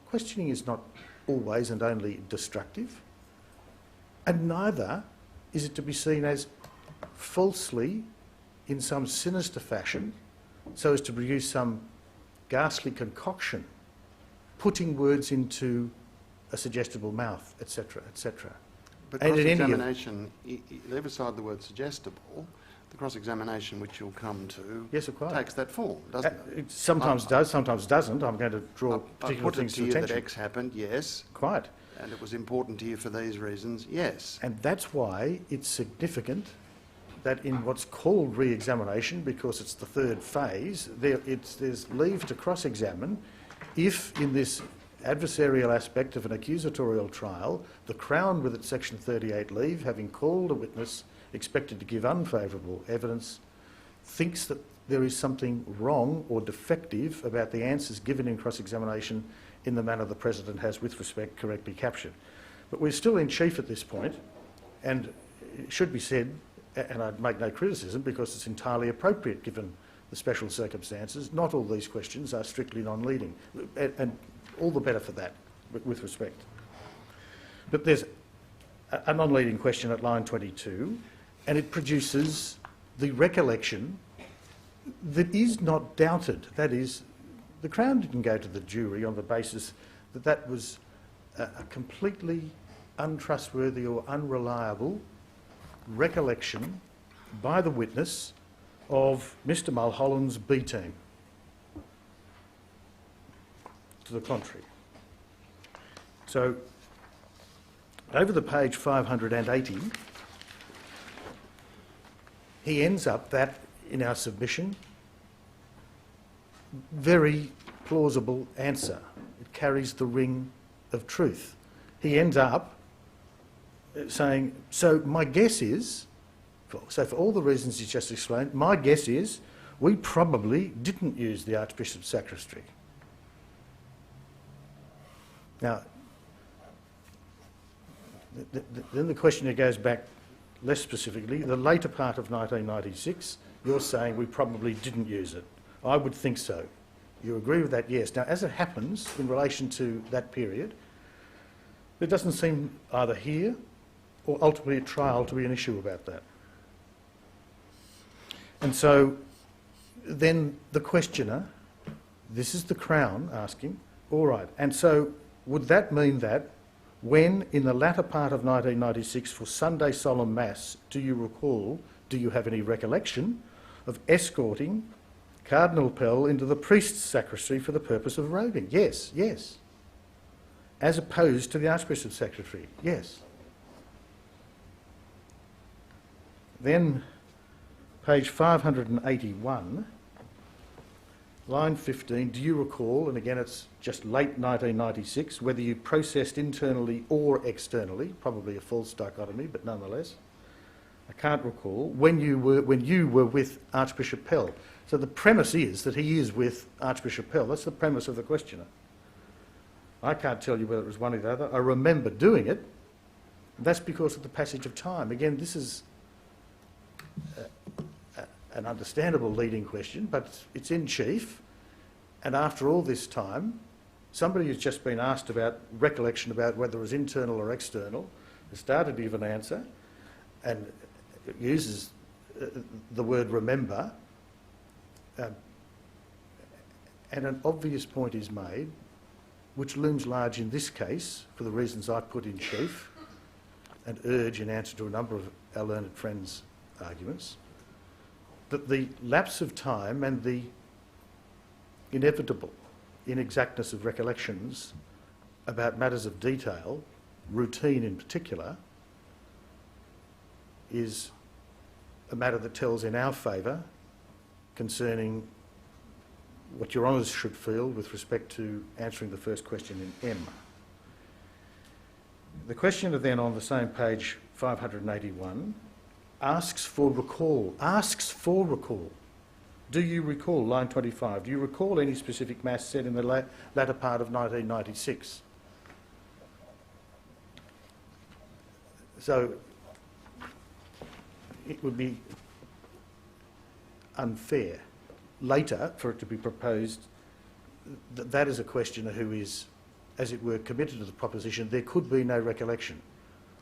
E: Questioning is not always and only destructive, and neither is it to be seen as falsely, in some sinister fashion, so as to produce some ghastly concoction, putting words into a suggestible mouth, etc., etc.
C: But
E: And in any
C: cross-examination, leave aside the word suggestible, the cross-examination which you'll come to
E: Yes, of course.
C: takes that form, doesn't it?
E: It sometimes does, sometimes doesn't. I'm going to draw
C: I
E: particular
C: put it
E: things
C: to
E: to
C: you that
E: attention.
C: X happened, yes,
E: Quite.
C: and it was important to you for these reasons, yes.
E: And that's why it's significant that in what's called re-examination, because it's the third phase, there's leave to cross-examine if in this adversarial aspect of an accusatorial trial, the Crown with its Section 38 leave, having called a witness expected to give unfavourable evidence, thinks that there is something wrong or defective about the answers given in cross-examination in the manner the President has, with respect, correctly captured. But we're still in chief at this point, and it should be said, and I'd make no criticism because it's entirely appropriate given the special circumstances, not all these questions are strictly non-leading, and all the better for that, with respect. But there's a non-leading question at line 22, and it produces the recollection that is not doubted. That is, the Crown didn't go to the jury on the basis that that was a completely untrustworthy or unreliable recollection by the witness of Mr Mulholland's B team. To the contrary. So, over the page 580, he ends up that, in our submission, very plausible answer. It carries the ring of truth. He ends up saying, so my guess is, so for all the reasons he's just explained, my guess is we probably didn't use the Archbishop's Sacristy. Now, then the questioner goes back less specifically. The later part of 1996, you're saying we probably didn't use it. I would think so. You agree with that? Yes. Now, as it happens, in relation to that period, there doesn't seem either here or ultimately at trial to be an issue about that. And so then the questioner, this is the Crown asking, all right, and so would that mean that when in the latter part of 1996 for Sunday Solemn Mass, do you have any recollection of escorting Cardinal Pell into the priest's sacristy for the purpose of robing? Yes, yes. As opposed to the Archbishop's Sacristy? Yes. Then, page 581, line 15, do you recall, and again it's just late 1996, whether you processed internally or externally, probably a false dichotomy, but nonetheless, I can't recall, when you were with Archbishop Pell. So the premise is that he is with Archbishop Pell. That's the premise of the questioner. I can't tell you whether it was one or the other. I remember doing it. That's because of the passage of time. Again, this is an understandable leading question, but it's in chief, and after all this time, somebody who's just been asked about recollection about whether it was internal or external has started to give an answer and uses the word remember, and an obvious point is made, which looms large in this case for the reasons I put in chief and urge in answer to a number of our learned friends' arguments, that the lapse of time and the inevitable inexactness of recollections about matters of detail, routine in particular, is a matter that tells in our favour concerning what Your Honours should feel with respect to answering the first question in M. The questioner then on the same page, 581, asks for recall. Do you recall, line 25, do you recall any specific Mass said in the latter part of 1996? So it would be unfair later for it to be proposed that that is a questioner who is, as it were, committed to the proposition there could be no recollection.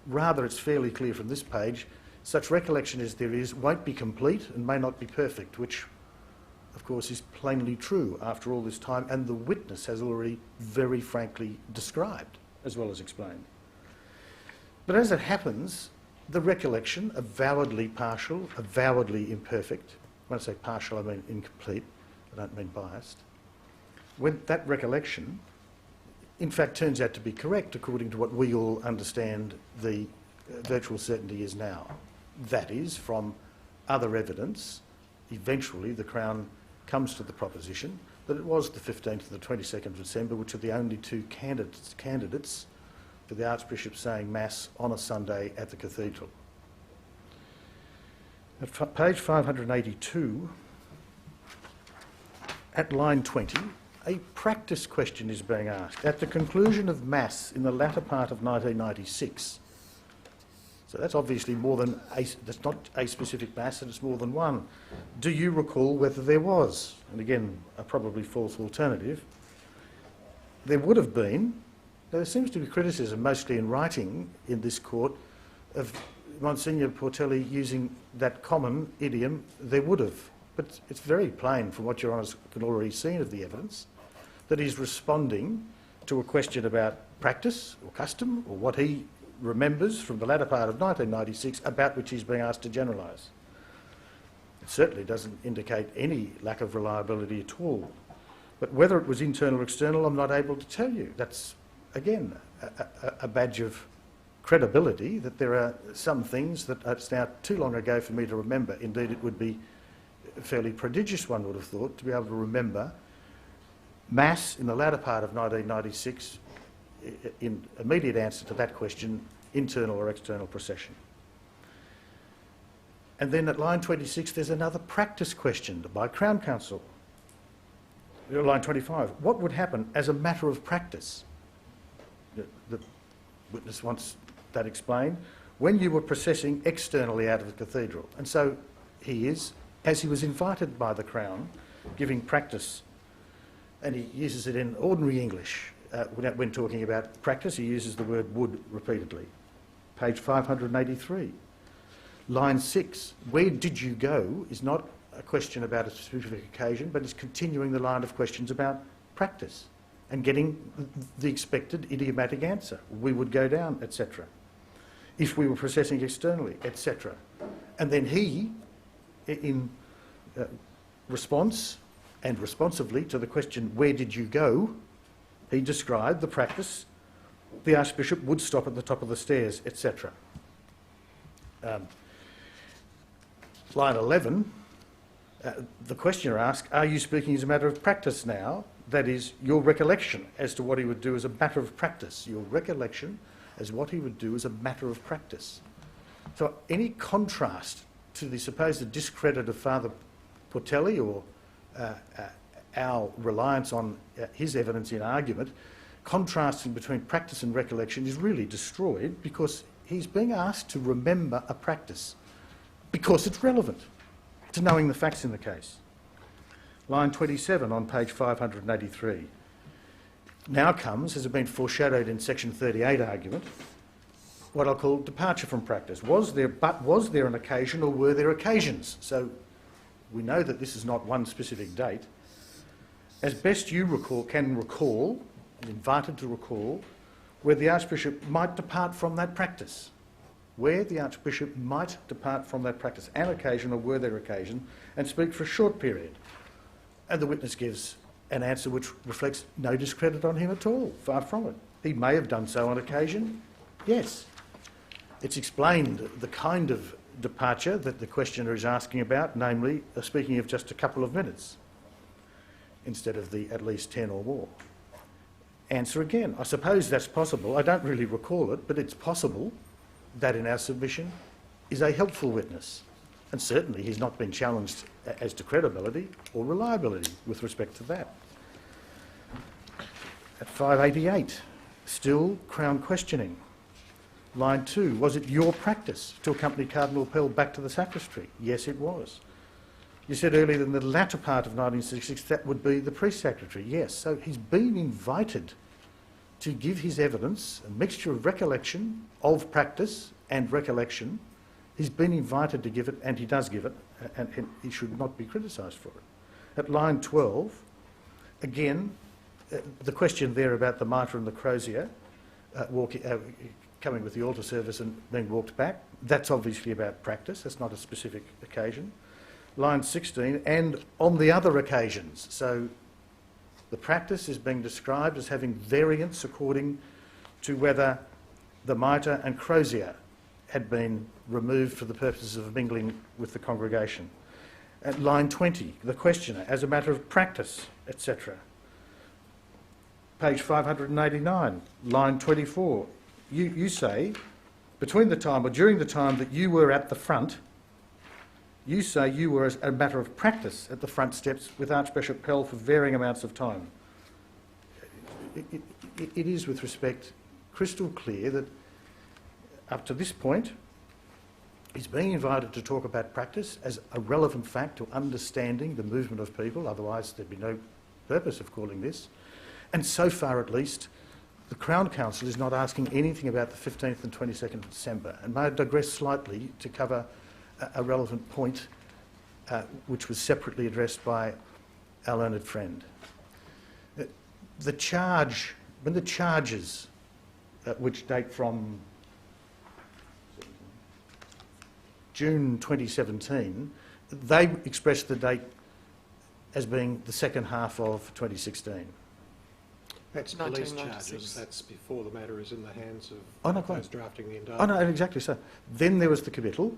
E: Rather, it's fairly clear from this page, such recollection as there is won't be complete and may not be perfect, which, of course, is plainly true after all this time, and the witness has already very frankly described as well as explained. But as it happens, the recollection, avowedly partial, avowedly imperfect, when I say partial I mean incomplete, I don't mean biased, when that recollection in fact turns out to be correct according to what we all understand the virtual certainty is now. That is, from other evidence, eventually the Crown comes to the proposition that it was the 15th and the 22nd of December, which are the only two candidates for the Archbishop saying Mass on a Sunday at the Cathedral. At page 582, at line 20, a practice question is being asked. At the conclusion of Mass in the latter part of 1996, so that's obviously more than that's not a specific Mass, and it's more than one. Do you recall whether there was, and again, a probably false alternative, there would have been, there seems to be criticism, mostly in writing in this court, of Monsignor Portelli using that common idiom, there would have. But it's very plain from what Your Honours can already see of the evidence that he's responding to a question about practice or custom or what he remembers from the latter part of 1996 about which he's being asked to generalise. It certainly doesn't indicate any lack of reliability at all. But whether it was internal or external, I'm not able to tell you. That's, again, a badge of credibility that there are some things that it's now too long ago for me to remember. Indeed, it would be fairly prodigious, one would have thought, to be able to remember Mass in the latter part of 1996 in immediate answer to that question, internal or external procession. And then at line 26, there's another practice question by Crown Counsel. Line 25, what would happen as a matter of practice? The witness wants that explained. When you were processing externally out of the cathedral. And so he is, as he was invited by the Crown, giving practice, and he uses it in ordinary English. When talking about practice, he uses the word would repeatedly. Page 583. Line 6, where did you go is not a question about a specific occasion, but is continuing the line of questions about practice and getting the expected idiomatic answer. We would go down, etc. If we were processing externally, etc. And then he, in response and responsively to the question, where did you go, he described the practice. The Archbishop would stop at the top of the stairs, etc. Line 11, the questioner asked, are you speaking as a matter of practice now? That is, your recollection as to what he would do as a matter of practice. Your recollection as what he would do as a matter of practice. So any contrast to the supposed discredit of Father Portelli or our reliance on his evidence in argument, contrasting between practice and recollection is really destroyed because he's being asked to remember a practice because it's relevant to knowing the facts in the case. Line 27 on page 583. Now comes, as has been foreshadowed in section 38 argument, what I'll call departure from practice. Was there an occasion or were there occasions? So we know that this is not one specific date. As best you can recall, and invited to recall, where the Archbishop might depart from that practice. Where the Archbishop might depart from that practice, an occasion or were there occasion, and speak for a short period. And the witness gives an answer which reflects no discredit on him at all, far from it. He may have done so on occasion, yes. It's explained the kind of departure that the questioner is asking about, namely speaking of just a couple of minutes instead of the at least 10 or more. Answer again. I suppose that's possible. I don't really recall it, but it's possible that in our submission is a helpful witness. And certainly he's not been challenged as to credibility or reliability with respect to that. At 588, still Crown questioning. Line 2, was it your practice to accompany Cardinal Pell back to the sacristy? Yes, it was. You said earlier that in the latter part of 1966 that would be the priest secretary. Yes, so he's been invited to give his evidence, a mixture of recollection of practice and recollection. He's been invited to give it, and he does give it, and he should not be criticised for it. At line 12, again, the question there about the mitre and the crozier coming with the altar service and being walked back. That's obviously about practice. That's not a specific occasion. Line 16, and on the other occasions. So the practice is being described as having variance according to whether the mitre and crozier had been removed for the purposes of mingling with the congregation. At line 20, the questioner, as a matter of practice, etc. Page 589, line 24. You say, between the time or during the time that you were at the front, you say you were, as a matter of practice, at the front steps with Archbishop Pell for varying amounts of time. It is, with respect, crystal clear that up to this point, he's being invited to talk about practice as a relevant fact to understanding the movement of people, otherwise there'd be no purpose of calling this. And so far, at least, the Crown Counsel is not asking anything about the 15th and 22nd of December. And may I digress slightly to cover a relevant point which was separately addressed by our learned friend. The charge, when the charges, which date from June 2017, they expressed the date as being the second half of 2016.
D: That's police
A: 1996.
D: charges. That's before the matter is in the hands of
E: Oh, no, quite.
D: those drafting the indictment.
E: Oh no, exactly so. Then there was the committal,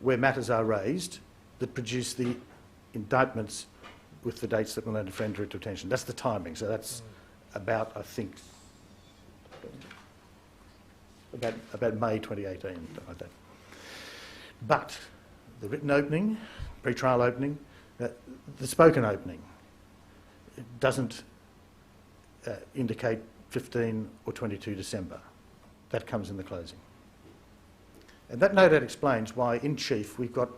E: where matters are raised, that produce the indictments with the dates that the learned friend drew to attention. That's the timing. So that's about, I think, about May 2018, something like that. But the written opening, pre-trial opening, the spoken opening, it doesn't indicate 15 or 22 December. That comes in the closing. And that no doubt explains why, in chief, we've got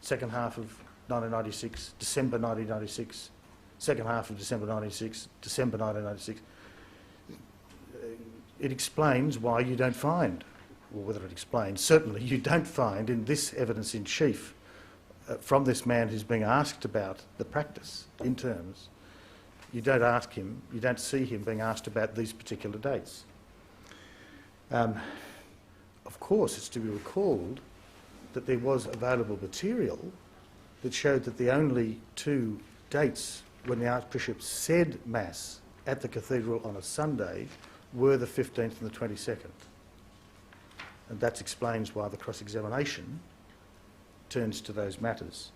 E: second half of 1996, December 1996, second half of December 1996, December 1996. It explains why you don't find, or whether it explains, certainly you don't find in this evidence in chief from this man who's being asked about the practice in terms, you don't ask him, you don't see him being asked about these particular dates. Of course, it's to be recalled that there was available material that showed that the only two dates when the Archbishop said Mass at the Cathedral on a Sunday were the 15th and the 22nd. And that explains why the cross-examination turns to those matters,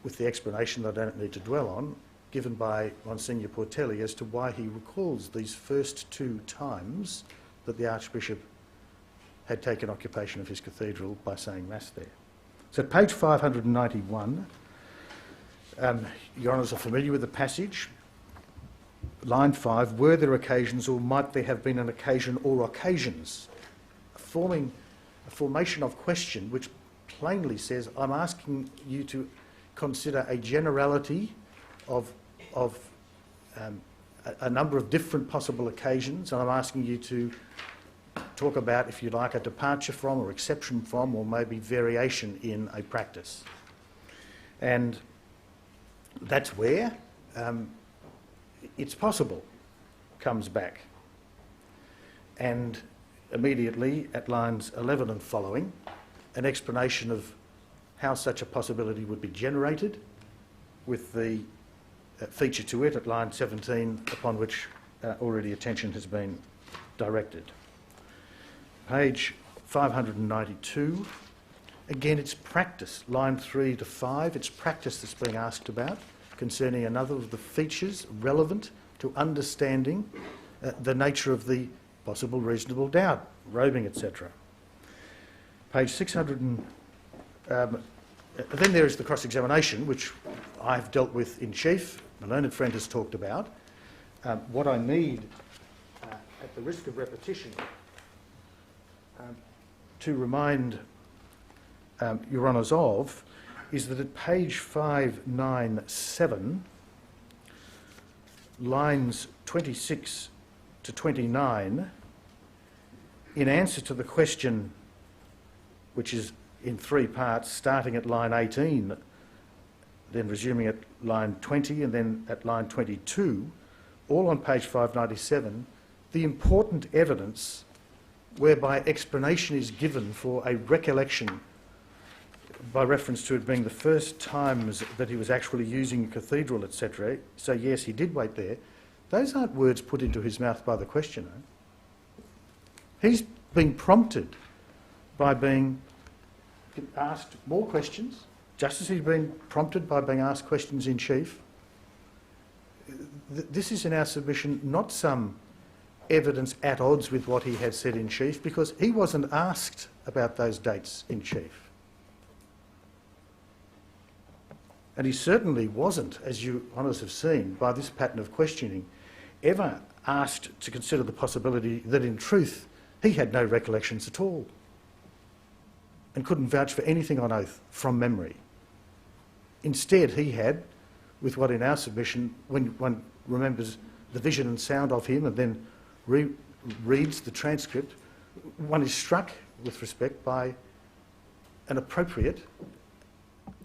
E: with the explanation that I don't need to dwell on, given by Monsignor Portelli as to why he recalls these first two times that the Archbishop had taken occupation of his cathedral by saying Mass there. So at page 591, Your Honours are familiar with the passage. Line 5, were there occasions or might there have been an occasion or occasions? A formation of question which plainly says, I'm asking you to consider a generality of a number of different possible occasions, and I'm asking you to talk about, if you like, a departure from or exception from or maybe variation in a practice. And that's where it's possible comes back. And immediately at lines 11 and following, an explanation of how such a possibility would be generated with the feature to it at line 17, upon which already attention has been directed. Page 592, again it's practice, line 3 to 5, it's practice that's being asked about concerning another of the features relevant to understanding the nature of the possible reasonable doubt, robing, etc. Page 600 and... then there is the cross-examination, which I've dealt with in chief, my learned friend has talked about. What I need, at the risk of repetition, to remind Your Honours of, is that at page 597, lines 26 to 29, in answer to the question, which is in three parts, starting at line 18, then resuming at line 20, and then at line 22, all on page 597, the important evidence whereby explanation is given for a recollection by reference to it being the first times that he was actually using a cathedral, etc. So yes, he did wait there. Those aren't words put into his mouth by the questioner. He's being prompted by being asked more questions, just as he's been prompted by being asked questions in chief. This is in our submission not some evidence at odds with what he had said in chief, because he wasn't asked about those dates in chief. And he certainly wasn't, as you honours have seen, by this pattern of questioning, ever asked to consider the possibility that in truth he had no recollections at all and couldn't vouch for anything on oath from memory. Instead, he had, with what in our submission, when one remembers the vision and sound of him and then reads the transcript, one is struck with respect by an appropriate,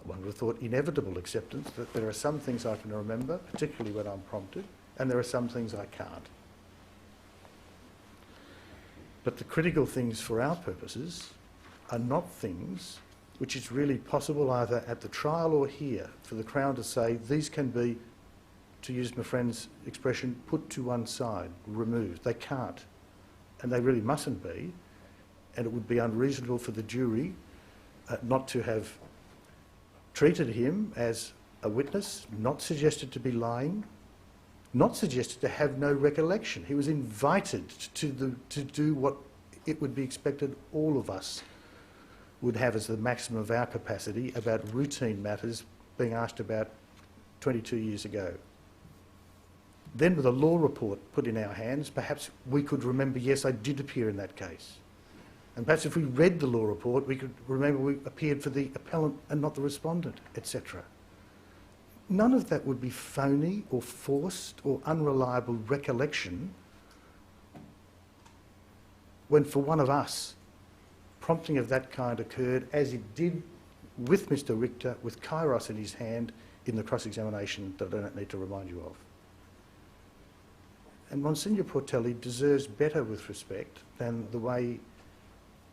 E: one would have thought inevitable acceptance that there are some things I can remember, particularly when I'm prompted, and there are some things I can't. But the critical things for our purposes are not things which it's really possible either at the trial or here for the Crown to say these can be, to use my friend's expression, put to one side, removed. They can't, and they really mustn't be, and it would be unreasonable for the jury not to have treated him as a witness, not suggested to be lying, not suggested to have no recollection. He was invited to do what it would be expected all of us would have as the maximum of our capacity about routine matters being asked about 22 years ago. Then with a law report put in our hands, perhaps we could remember, yes, I did appear in that case. And perhaps if we read the law report, we could remember we appeared for the appellant and not the respondent, etc. None of that would be phony or forced or unreliable recollection when for one of us, prompting of that kind occurred as it did with Mr. Richter, with Kairos in his hand in the cross-examination that I don't need to remind you of. And Monsignor Portelli deserves better with respect than the way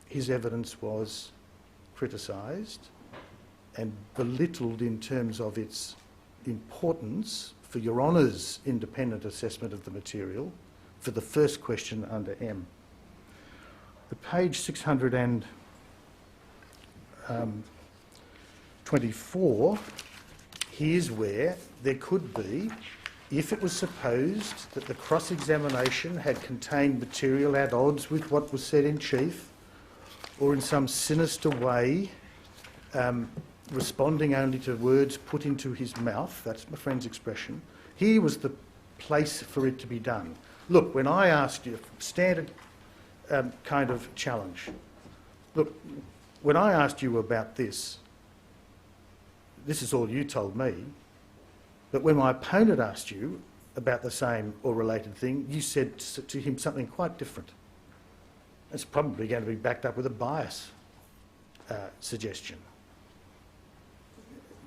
E: his evidence was criticised and belittled in terms of its importance for Your Honour's independent assessment of the material for the first question under M. The page 624, here's where there could be, if it was supposed that the cross-examination had contained material at odds with what was said in chief, or in some sinister way responding only to words put into his mouth, that's my friend's expression, here was the place for it to be done. Look, when I asked you, standard kind of challenge, look, when I asked you about this, this is all you told me, but when my opponent asked you about the same or related thing, you said to him something quite different. It's probably going to be backed up with a bias suggestion.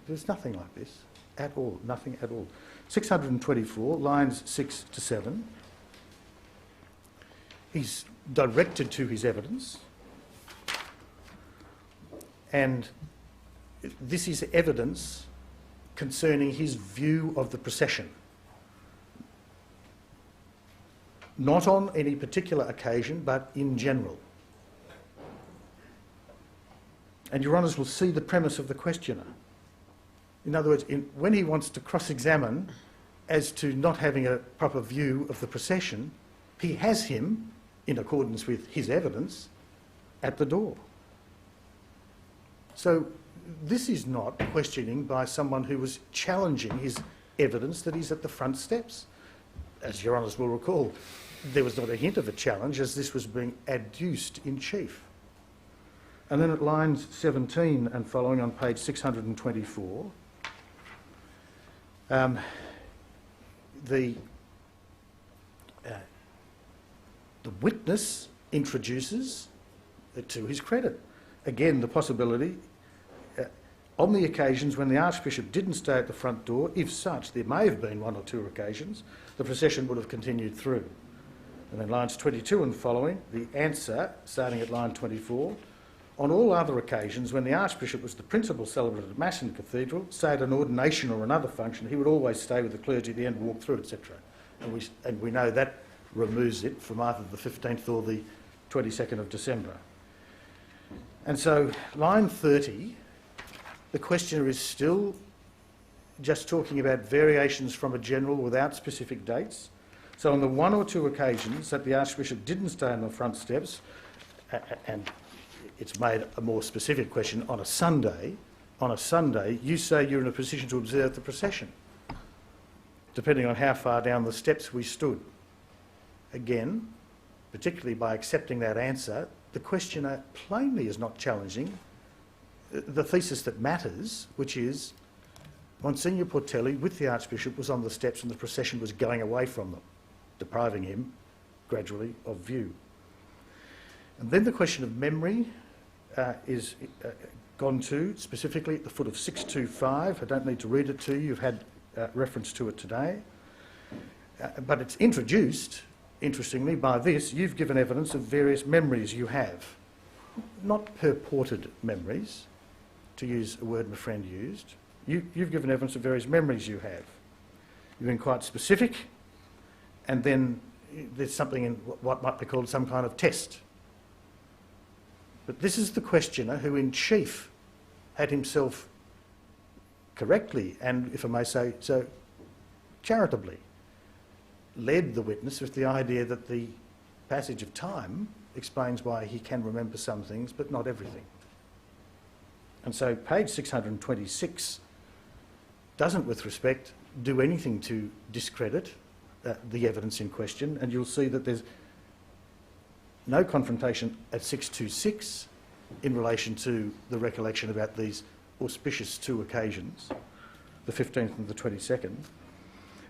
E: There's nothing like this at all, nothing at all. 624, lines 6 to 7. He's directed to his evidence, and this is evidence concerning his view of the procession. Not on any particular occasion, but in general. And Your Honours will see the premise of the questioner. In other words, when he wants to cross-examine as to not having a proper view of the procession, he has him, in accordance with his evidence, at the door. So this is not questioning by someone who was challenging his evidence that he's at the front steps. As Your Honours will recall, there was not a hint of a challenge as this was being adduced in chief. And then at lines 17 and following on page 624, the witness introduces, to his credit, again the possibility, on the occasions when the Archbishop didn't stay at the front door, if such, there may have been one or two occasions, the procession would have continued through. And then lines 22 and following, the answer, starting at line 24, on all other occasions when the Archbishop was the principal celebrant at Mass in the cathedral, say at an ordination or another function, he would always stay with the clergy at the end and walk through, etc. And we know that removes it from either the 15th or the 22nd of December. And so line 30, the questioner is still just talking about variations from a general without specific dates. So on the one or two occasions that the Archbishop didn't stay on the front steps, and it's made a more specific question, on a Sunday, you say you're in a position to observe the procession, depending on how far down the steps we stood. Again, particularly by accepting that answer, the questioner plainly is not challenging the thesis that matters, which is Monsignor Portelli, with the Archbishop, was on the steps and the procession was going away from them, depriving him gradually of view. And then the question of memory is gone to specifically at the foot of 625. I don't need to read it to you. You've had reference to it today. But it's introduced, interestingly, by this. You've given evidence of various memories you have. Not purported memories, to use a word my friend used. You've given evidence of various memories you have. You've been quite specific, and then there's something in what might be called some kind of test. But this is the questioner who, in chief, had himself correctly, and if I may say so, charitably, led the witness with the idea that the passage of time explains why he can remember some things, but not everything. And so page 626 doesn't, with respect, do anything to discredit the evidence in question, and you'll see that there's no confrontation at 626 in relation to the recollection about these auspicious two occasions, the 15th and the 22nd.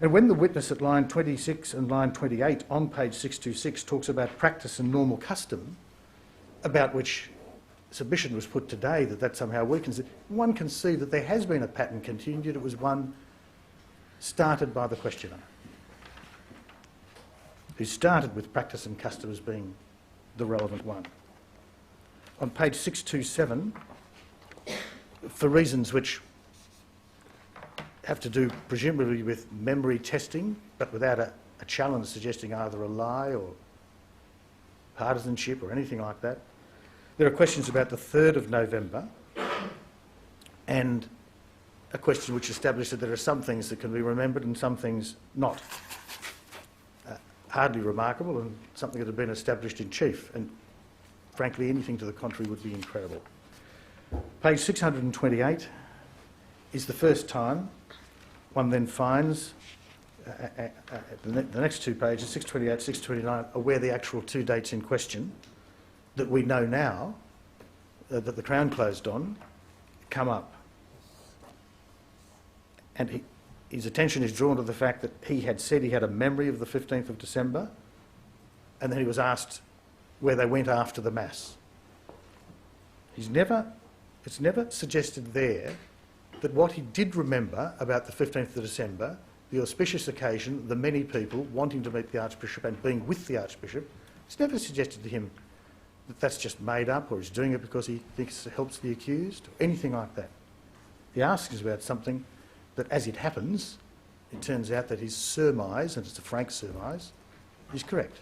E: And when the witness at line 26 and line 28 on page 626 talks about practice and normal custom, about which submission was put today that somehow weakens it, one can see that there has been a pattern continued. It was one started by the questioner, who started with practice and custom as being the relevant one. On page 627, for reasons which have to do presumably with memory testing, but without a challenge suggesting either a lie or partisanship or anything like that, there are questions about the 3rd of November and a question which established that there are some things that can be remembered and some things not. Hardly remarkable, and something that had been established in chief, and frankly anything to the contrary would be incredible. Page 628 is the first time one then finds the next two pages, 628, 629, are where the actual two dates in question that we know now that the Crown closed on come up. And his attention is drawn to the fact that he had said he had a memory of the 15th of December, and then he was asked where they went after the Mass. It's never suggested there that what he did remember about the 15th of December, the auspicious occasion, the many people wanting to meet the Archbishop and being with the Archbishop, it's never suggested to him that that's just made up or he's doing it because he thinks it helps the accused or anything like that. He asks about something that, as it happens, it turns out that his surmise, and it's a frank surmise, is correct.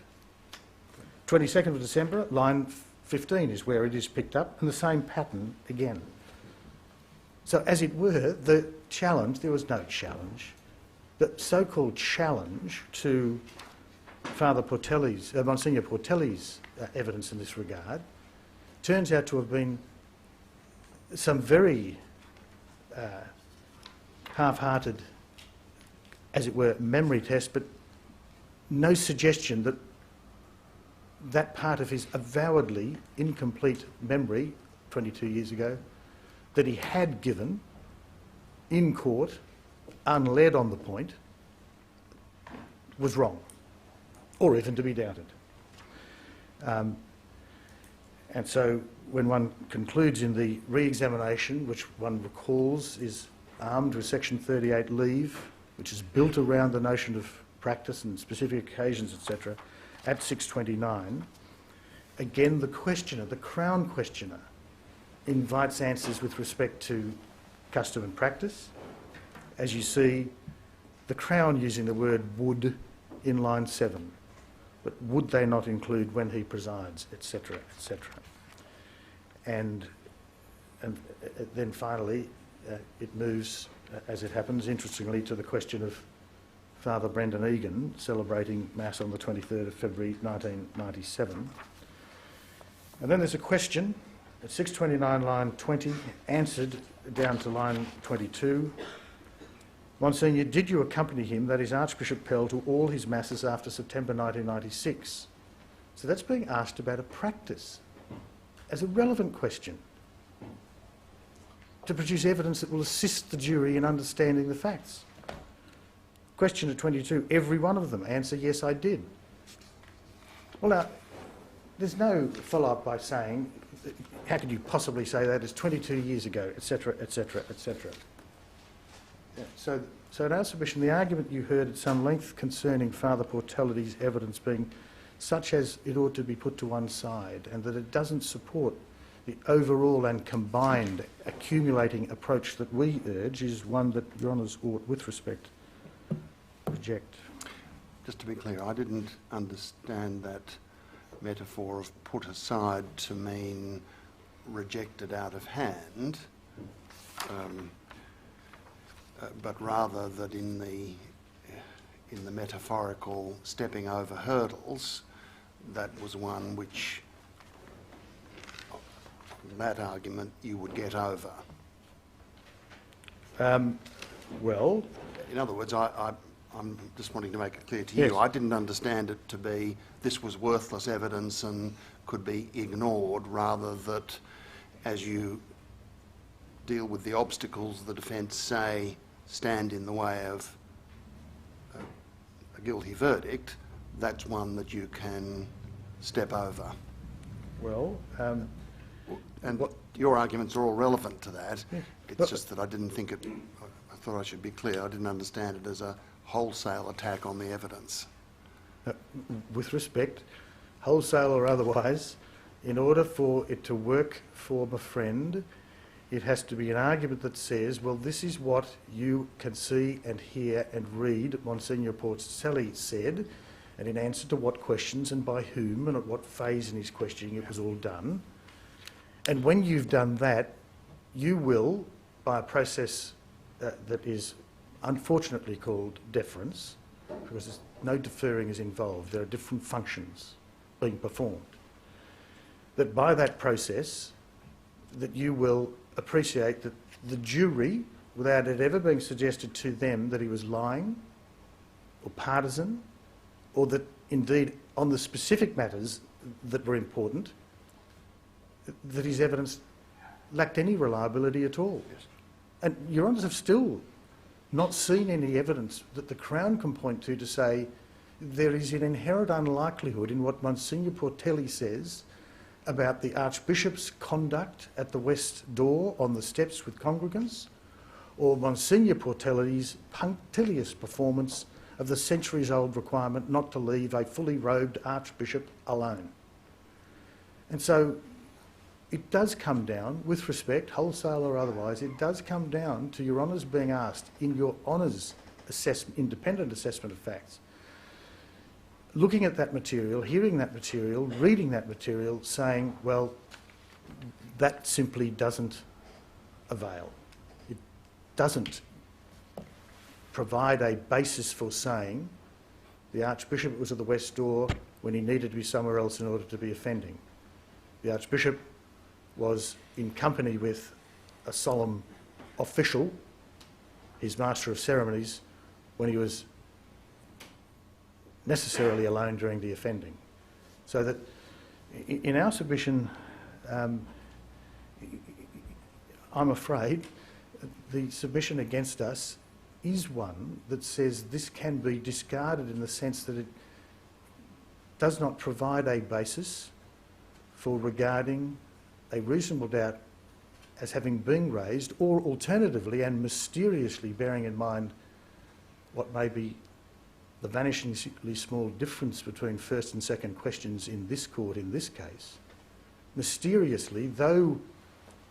E: 22nd of December, line 15 is where it is picked up, and the same pattern again. So, as it were, the challenge, there was no challenge. The so-called challenge to Father Portelli's, Monsignor Portelli's evidence in this regard turns out to have been some very half-hearted, as it were, memory test, but no suggestion that that part of his avowedly incomplete memory 22 years ago that he had given in court, unled on the point, was wrong, or even to be doubted. And so when one concludes in the re-examination, which one recalls is armed with Section 38 leave, which is built around the notion of practice and specific occasions, etc., at 629, again the questioner, the Crown questioner, invites answers with respect to custom and practice. As you see, the Crown using the word would in line 7, but would they not include when he presides, etc., etc. And then finally, it moves, as it happens, interestingly, to the question of Father Brendan Egan celebrating Mass on the 23rd of February 1997. And then there's a question at 629 line 20, answered down to line 22. Monsignor, did you accompany him, that is Archbishop Pell, to all his Masses after September 1996? So that's being asked about a practice as a relevant question to produce evidence that will assist the jury in understanding the facts. Question at 22, every one of them. Answer, yes, I did. Well, now, there's no follow-up by saying, how could you possibly say that? It's 22 years ago, etc., etc., etc. So in our submission, the argument you heard at some length concerning Father Portellity's evidence being such as it ought to be put to one side and that it doesn't support the overall and combined accumulating approach that we urge is one that Your Honours ought, with respect, reject.
C: Just to be clear, I didn't understand that metaphor of put aside to mean rejected out of hand, but rather that in the metaphorical stepping over hurdles, that was one which, that argument, you would get over.
E: Well,
C: in other words, I'm just wanting to make it clear to
E: yes.
C: you, I didn't understand it to be this was worthless evidence and could be ignored, rather that as you deal with the obstacles the defence say stand in the way of a guilty verdict, that's one that you can step over.
E: well,
C: And your arguments are all relevant to that.
E: Yeah.
C: It's just that I didn't think it, I thought I should be clear, I didn't understand it as a wholesale attack on the evidence.
E: with respect, wholesale or otherwise, in order for it to work for my friend, it has to be an argument that says, well, this is what you can see and hear and read Monsignor Portelli said, and in answer to what questions and by whom and at what phase in his questioning it was all done. And when you've done that, you will, by a process that is unfortunately called deference, because no deferring is involved, there are different functions being performed, that by that process, that you will appreciate that the jury, without it ever being suggested to them that he was lying or partisan, or that indeed on the specific matters that were important, that his evidence lacked any reliability at all.
C: Yes.
E: And Your Honours have still not seen any evidence that the Crown can point to say there is an inherent unlikelihood in what Monsignor Portelli says about the Archbishop's conduct at the west door on the steps with congregants, or Monsignor Portelli's punctilious performance of the centuries-old requirement not to leave a fully robed Archbishop alone. And so it does come down, with respect, wholesale or otherwise, it does come down to Your Honours being asked in your Honours assessment, independent assessment of facts, looking at that material, hearing that material, reading that material, saying, well, that simply doesn't avail. It doesn't provide a basis for saying the Archbishop was at the west door when he needed to be somewhere else in order to be offending. The Archbishop was in company with a solemn official, his Master of Ceremonies, when he was necessarily alone during the offending. So that in our submission, I'm afraid the submission against us is one that says this can be discarded in the sense that it does not provide a basis for regarding a reasonable doubt as having been raised, or alternatively and mysteriously bearing in mind what may be the vanishingly small difference between first and second questions in this court in this case, mysteriously, though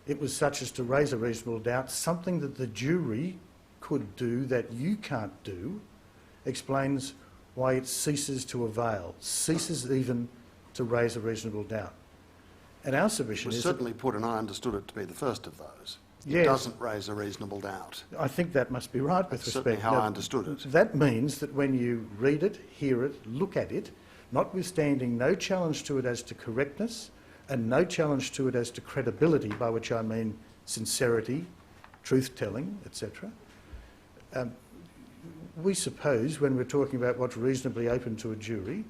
E: it was such as to raise a reasonable doubt, something that the jury could do that you can't do, explains why it ceases to avail, ceases even to raise a reasonable doubt. And our submission is...
C: certainly put, and I understood it to be the first of those.
E: Yes.
C: It doesn't raise a reasonable doubt.
E: I think that must be right with
C: That's
E: respect.
C: certainly how
E: Now,
C: I understood it.
E: that means that when you read it, hear it, look at it, notwithstanding no challenge to it as to correctness and no challenge to it as to credibility, by which I mean sincerity, truth-telling, etc., we suppose, when we're talking about what's reasonably open to a jury,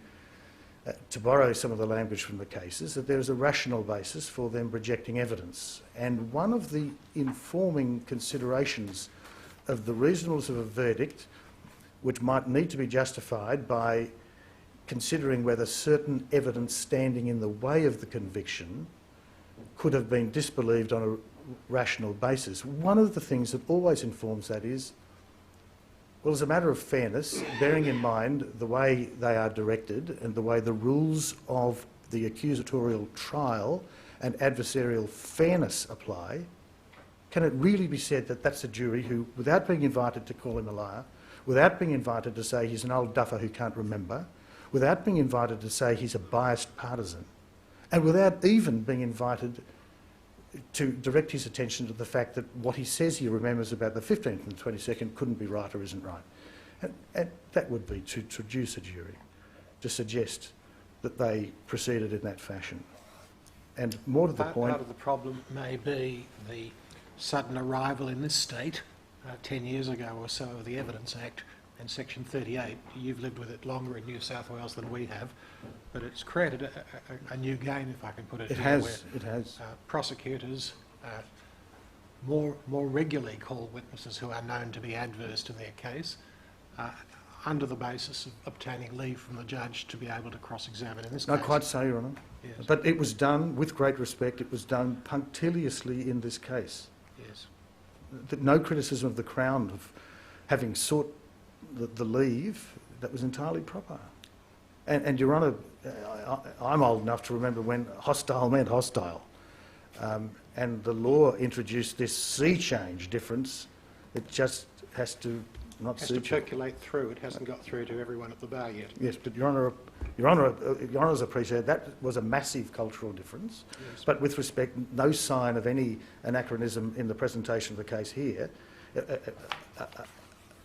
E: to borrow some of the language from the cases, that there is a rational basis for them rejecting evidence. And one of the informing considerations of the reasonableness of a verdict, which might need to be justified by considering whether certain evidence standing in the way of the conviction could have been disbelieved on a rational basis. One of the things that always informs that is, well, as a matter of fairness, bearing in mind the way they are directed and the way the rules of the accusatorial trial and adversarial fairness apply, can it really be said that that's a jury who, without being invited to call him a liar, without being invited to say he's an old duffer who can't remember, without being invited to say he's a biased partisan, and without even being invited to direct his attention to the fact that what he says he remembers about the 15th and the 22nd couldn't be right or isn't right. And that would be to traduce a jury, to suggest that they proceeded in that fashion. And more to the point...
D: Part of the problem may be the sudden arrival in this state 10 years ago or so of the Evidence Act and Section 38. You've lived with it longer in New South Wales than we have, but it's created a new game, if I can put it.
E: It has.
D: Prosecutors more regularly call witnesses who are known to be adverse to their case under the basis of obtaining leave from the judge to be able to cross-examine in this case.
E: Not quite so, Your Honour.
D: Yes.
E: But it was done, with great respect, it was done punctiliously in this case.
D: Yes.
E: No criticism of the Crown of having sought the leave, that was entirely proper. And Your Honour, I'm old enough to remember when hostile meant hostile. And the law introduced this sea change difference. It just has to not
D: Has to percolate through. It hasn't got through to everyone at the bar yet.
E: Yes, but Your Honour's appreciated that was a massive cultural difference.
D: Yes.
E: But with respect, no sign of any anachronism in the presentation of the case here.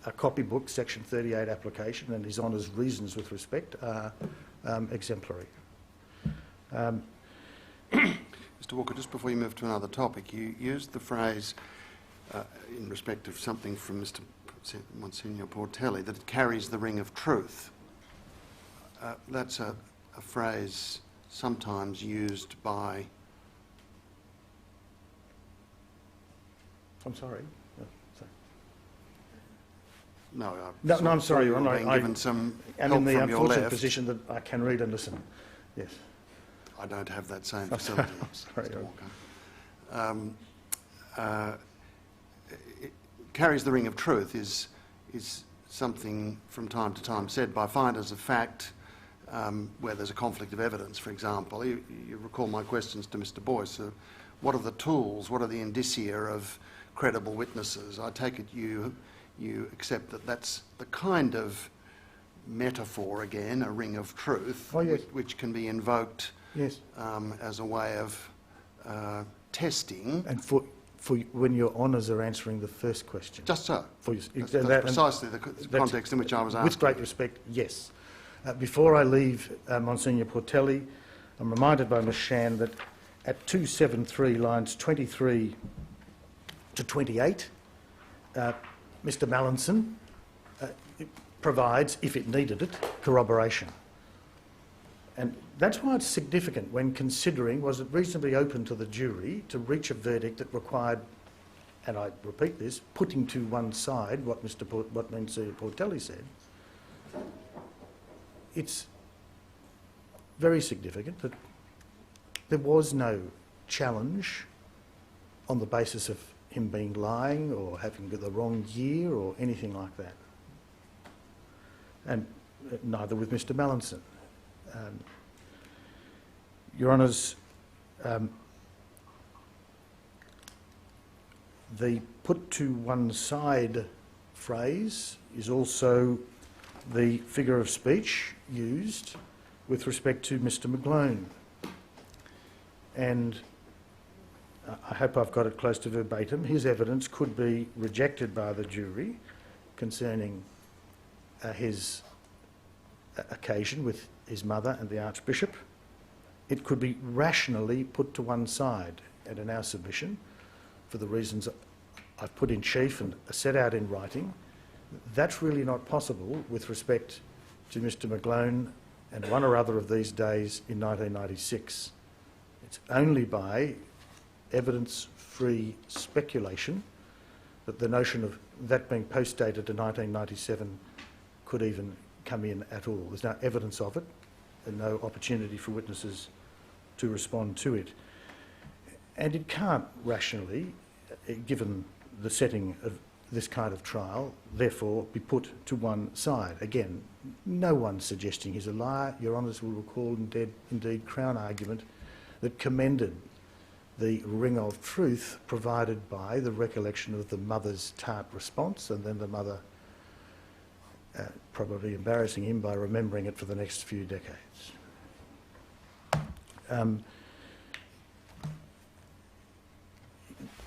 E: A copybook, Section 38 application, and His Honour's reasons with respect are exemplary.
C: Mr Walker, just before you move to another topic, you used the phrase in respect of something from Monsignor Portelli, that it carries the ring of truth. That's a phrase sometimes used by...
E: I'm sorry.
C: No,
E: I'm sorry, Your Honour.
C: Being given some
E: I'm
C: help
E: in the
C: from your
E: unfortunate
C: left.
E: position that I can read and listen. Yes.
C: I don't have that same facility,
E: sorry,
C: Mr Walker. Carries the ring of truth is something from time to time said by finders of fact where there's a conflict of evidence, for example. You recall my questions to Mr Boyce. What are the tools, what are the indicia of credible witnesses? I take it you accept that that's the kind of metaphor, again, a ring of truth,
E: yes.
C: which can be invoked
E: Yes.
C: as a way of testing.
E: And for when Your Honours are answering the first question.
C: Just so.
E: That's
C: precisely the context in which I was asking.
E: With great respect, yes. Before I leave Monsignor Portelli, I'm reminded by Ms Shan that at 273 lines 23 to 28, Mr Mallinson provides, if it needed it, corroboration. And that's why it's significant when considering, was it reasonably open to the jury to reach a verdict that required, and I repeat this, putting to one side what Monsignor Portelli said. It's very significant that there was no challenge on the basis of him being lying or having the wrong year or anything like that. And neither with Mr Mallinson. Your Honours, the put to one side phrase is also the figure of speech used with respect to Mr McGlone. And I hope I've got it close to verbatim. His evidence could be rejected by the jury concerning his occasion with his mother and the Archbishop. It could be rationally put to one side, and in our submission, for the reasons I've put in chief and set out in writing, that's really not possible with respect to Mr McGlone and one or other of these days in 1996. It's only by evidence-free speculation that the notion of that being post-dated to 1997 could even come in at all. There's no evidence of it and no opportunity for witnesses to respond to it. And it can't rationally, given the setting of this kind of trial, therefore be put to one side. Again, no one's suggesting he's a liar. Your Honours will recall indeed Crown argument that commended the ring of truth provided by the recollection of the mother's tart response, and then the mother probably embarrassing him by remembering it for the next few decades.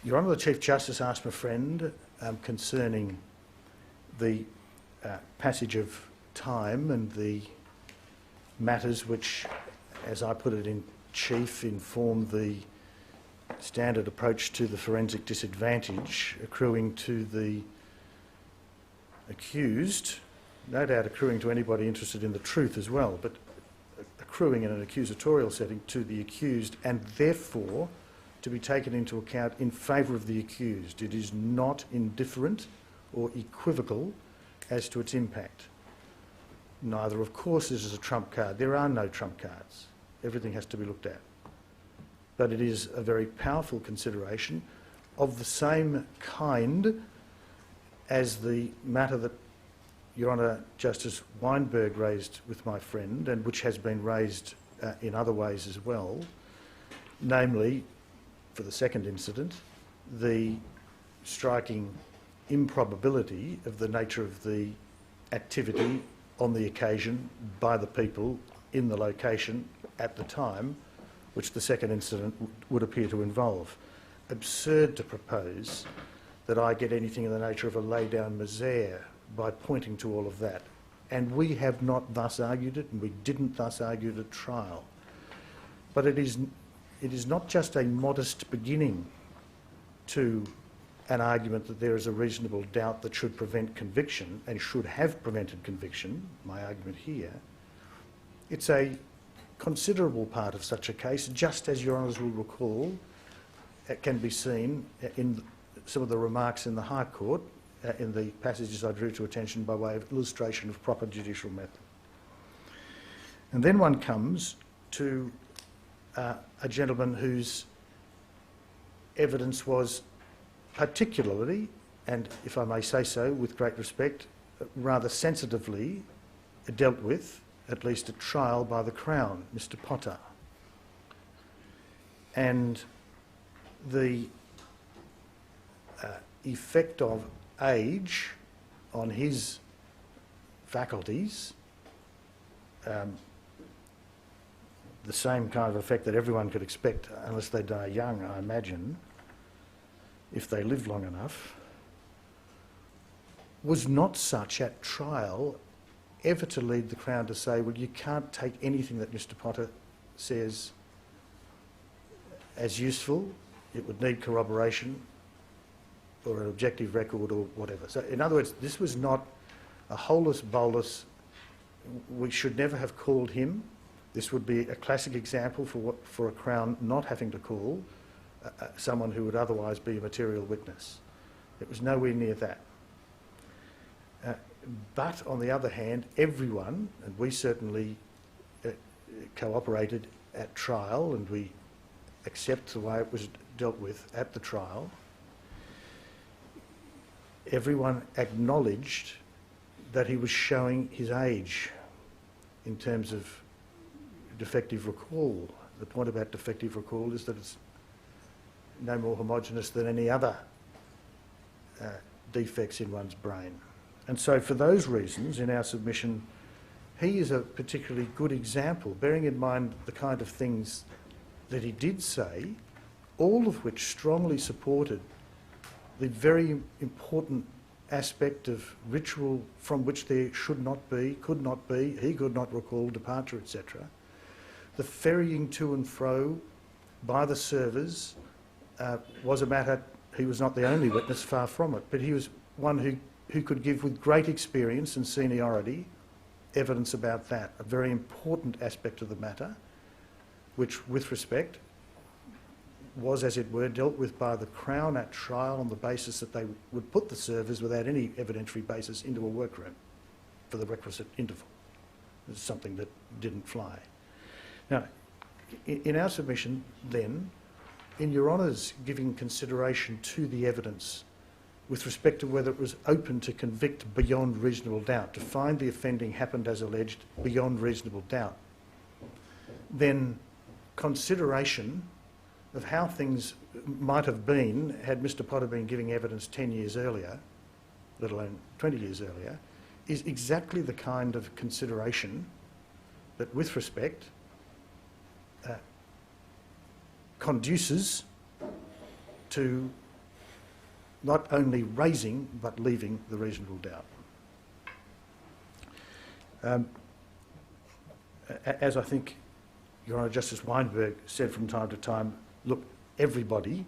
E: Your Honour, the Chief Justice asked my friend concerning the passage of time and the matters which, as I put it in chief, inform the standard approach to the forensic disadvantage accruing to the accused, no doubt accruing to anybody interested in the truth as well, but accruing in an accusatorial setting to the accused, and therefore to be taken into account in favour of the accused. It is not indifferent or equivocal as to its impact. Neither, of course, is a trump card. There are no trump cards. Everything has to be looked at. But it is a very powerful consideration of the same kind as the matter that Your Honour Justice Weinberg raised with my friend, and which has been raised in other ways as well, namely, for the second incident, the striking improbability of the nature of the activity on the occasion by the people in the location at the time, which the second incident would appear to involve. Absurd to propose that I get anything in the nature of a lay-down misere by pointing to all of that. And we have not thus argued it, and we didn't thus argue it at trial. But it is not just a modest beginning to an argument that there is a reasonable doubt that should prevent conviction and should have prevented conviction, my argument here. It's a considerable part of such a case, just as Your Honours will recall, it can be seen in some of the remarks in the High Court, in the passages I drew to attention by way of illustration of proper judicial method. And then one comes to a gentleman whose evidence was particularly, and if I may say so with great respect, rather sensitively dealt with, at least at trial, by the Crown, Mr Potter. And the effect of age on his faculties, the same kind of effect that everyone could expect unless they die young, I imagine, if they live long enough, was not such at trial ever to lead the Crown to say, well, you can't take anything that Mr Potter says as useful, it would need corroboration or an objective record or whatever. So in other words, this was not a holus bolus, we should never have called him. This would be a classic example for a Crown not having to call someone who would otherwise be a material witness. It was nowhere near that. But on the other hand, everyone, and we certainly cooperated at trial, and we accept the way it was dealt with at the trial, everyone acknowledged that he was showing his age in terms of defective recall. The point about defective recall is that it's no more homogenous than any other defects in one's brain. And so for those reasons, in our submission, he is a particularly good example, bearing in mind the kind of things that he did say, all of which strongly supported the very important aspect of ritual from which there should not be, could not be, he could not recall departure, etc. The ferrying to and fro by the servers was a matter, he was not the only witness, far from it, but he was one who could give with great experience and seniority evidence about that, a very important aspect of the matter, which, with respect, was, as it were, dealt with by the Crown at trial on the basis that they would put the servers without any evidentiary basis into a workroom for the requisite interval. It's something that didn't fly. Now, in our submission, then, in Your Honour's giving consideration to the evidence with respect to whether it was open to convict beyond reasonable doubt, to find the offending happened as alleged beyond reasonable doubt, then consideration of how things might have been had Mr Potter been giving evidence 10 years earlier, let alone 20 years earlier, is exactly the kind of consideration that, with respect, conduces to not only raising but leaving the reasonable doubt. As I think Your Honour, Justice Weinberg said from time to time, look, everybody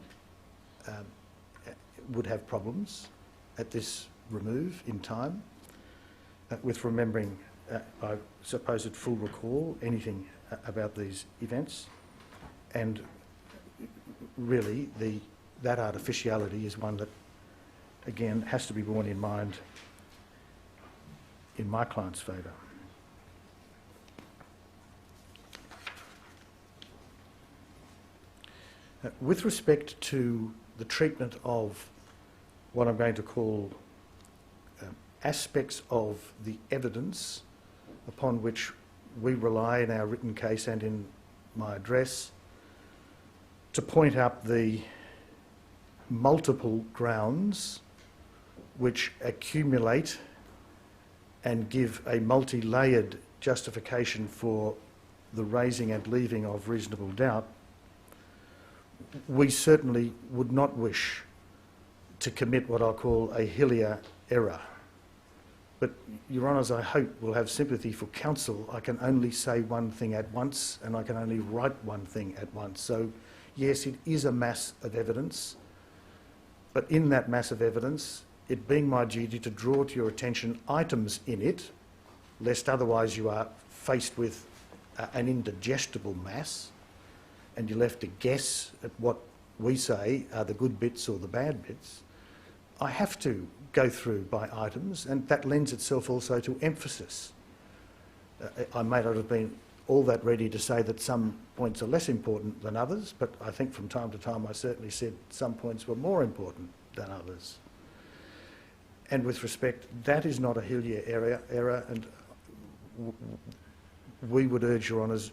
E: would have problems at this remove in time with remembering, I suppose, at full recall anything about these events, and really that artificiality is one that, again, has to be borne in mind in my client's favour. With respect to the treatment of what I'm going to call aspects of the evidence upon which we rely in our written case and in my address, to point out the multiple grounds which accumulate and give a multi-layered justification for the raising and leaving of reasonable doubt, we certainly would not wish to commit what I'll call a hillier error. But, Your Honours, I hope will have sympathy for counsel. I can only say one thing at once, and I can only write one thing at once. So, yes, it is a mass of evidence, but in that mass of evidence, it being my duty to draw to your attention items in it, lest otherwise you are faced with an indigestible mass, and you're left to guess at what we say are the good bits or the bad bits, I have to go through by items, and that lends itself also to emphasis. I may not have been all that ready to say that some points are less important than others, but I think from time to time I certainly said some points were more important than others. And with respect, that is not a hillier error, and we would urge Your Honours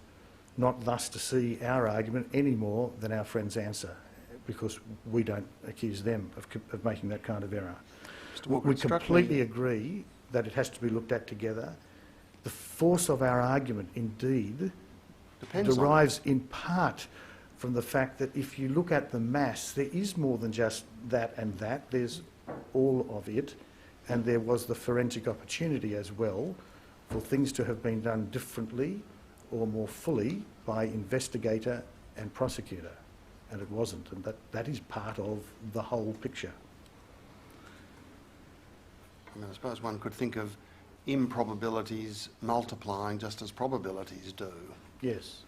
E: not thus to see our argument any more than our friend's answer, because we don't accuse them of making that kind of error. We completely agree that it has to be looked at together. The force of our argument, indeed, derives in part from the fact that if you look at the mass, there is more than just that and that. There's all of it, and there was the forensic opportunity as well for things to have been done differently or more fully by investigator and prosecutor, and it wasn't, and that is part of the whole picture.
C: I mean, I suppose one could think of improbabilities multiplying just as probabilities do.
E: Yes.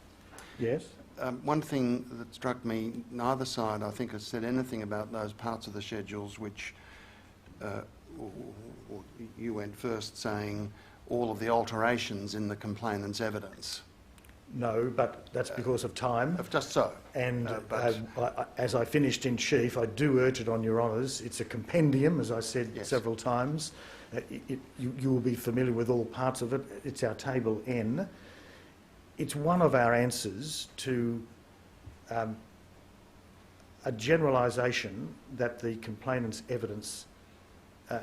E: Yes.
C: One thing that struck me, neither side, I think, has said anything about those parts of the schedules which you went first saying all of the alterations in the complainant's evidence.
E: No, but that's because of time.
C: Just so.
E: And
C: but-
E: as I finished in chief, I do urge it on your honours. It's a compendium, as I said
C: Yes.
E: several times. You will be familiar with all parts of it. It's our table N. It's one of our answers to a generalisation that the complainant's evidence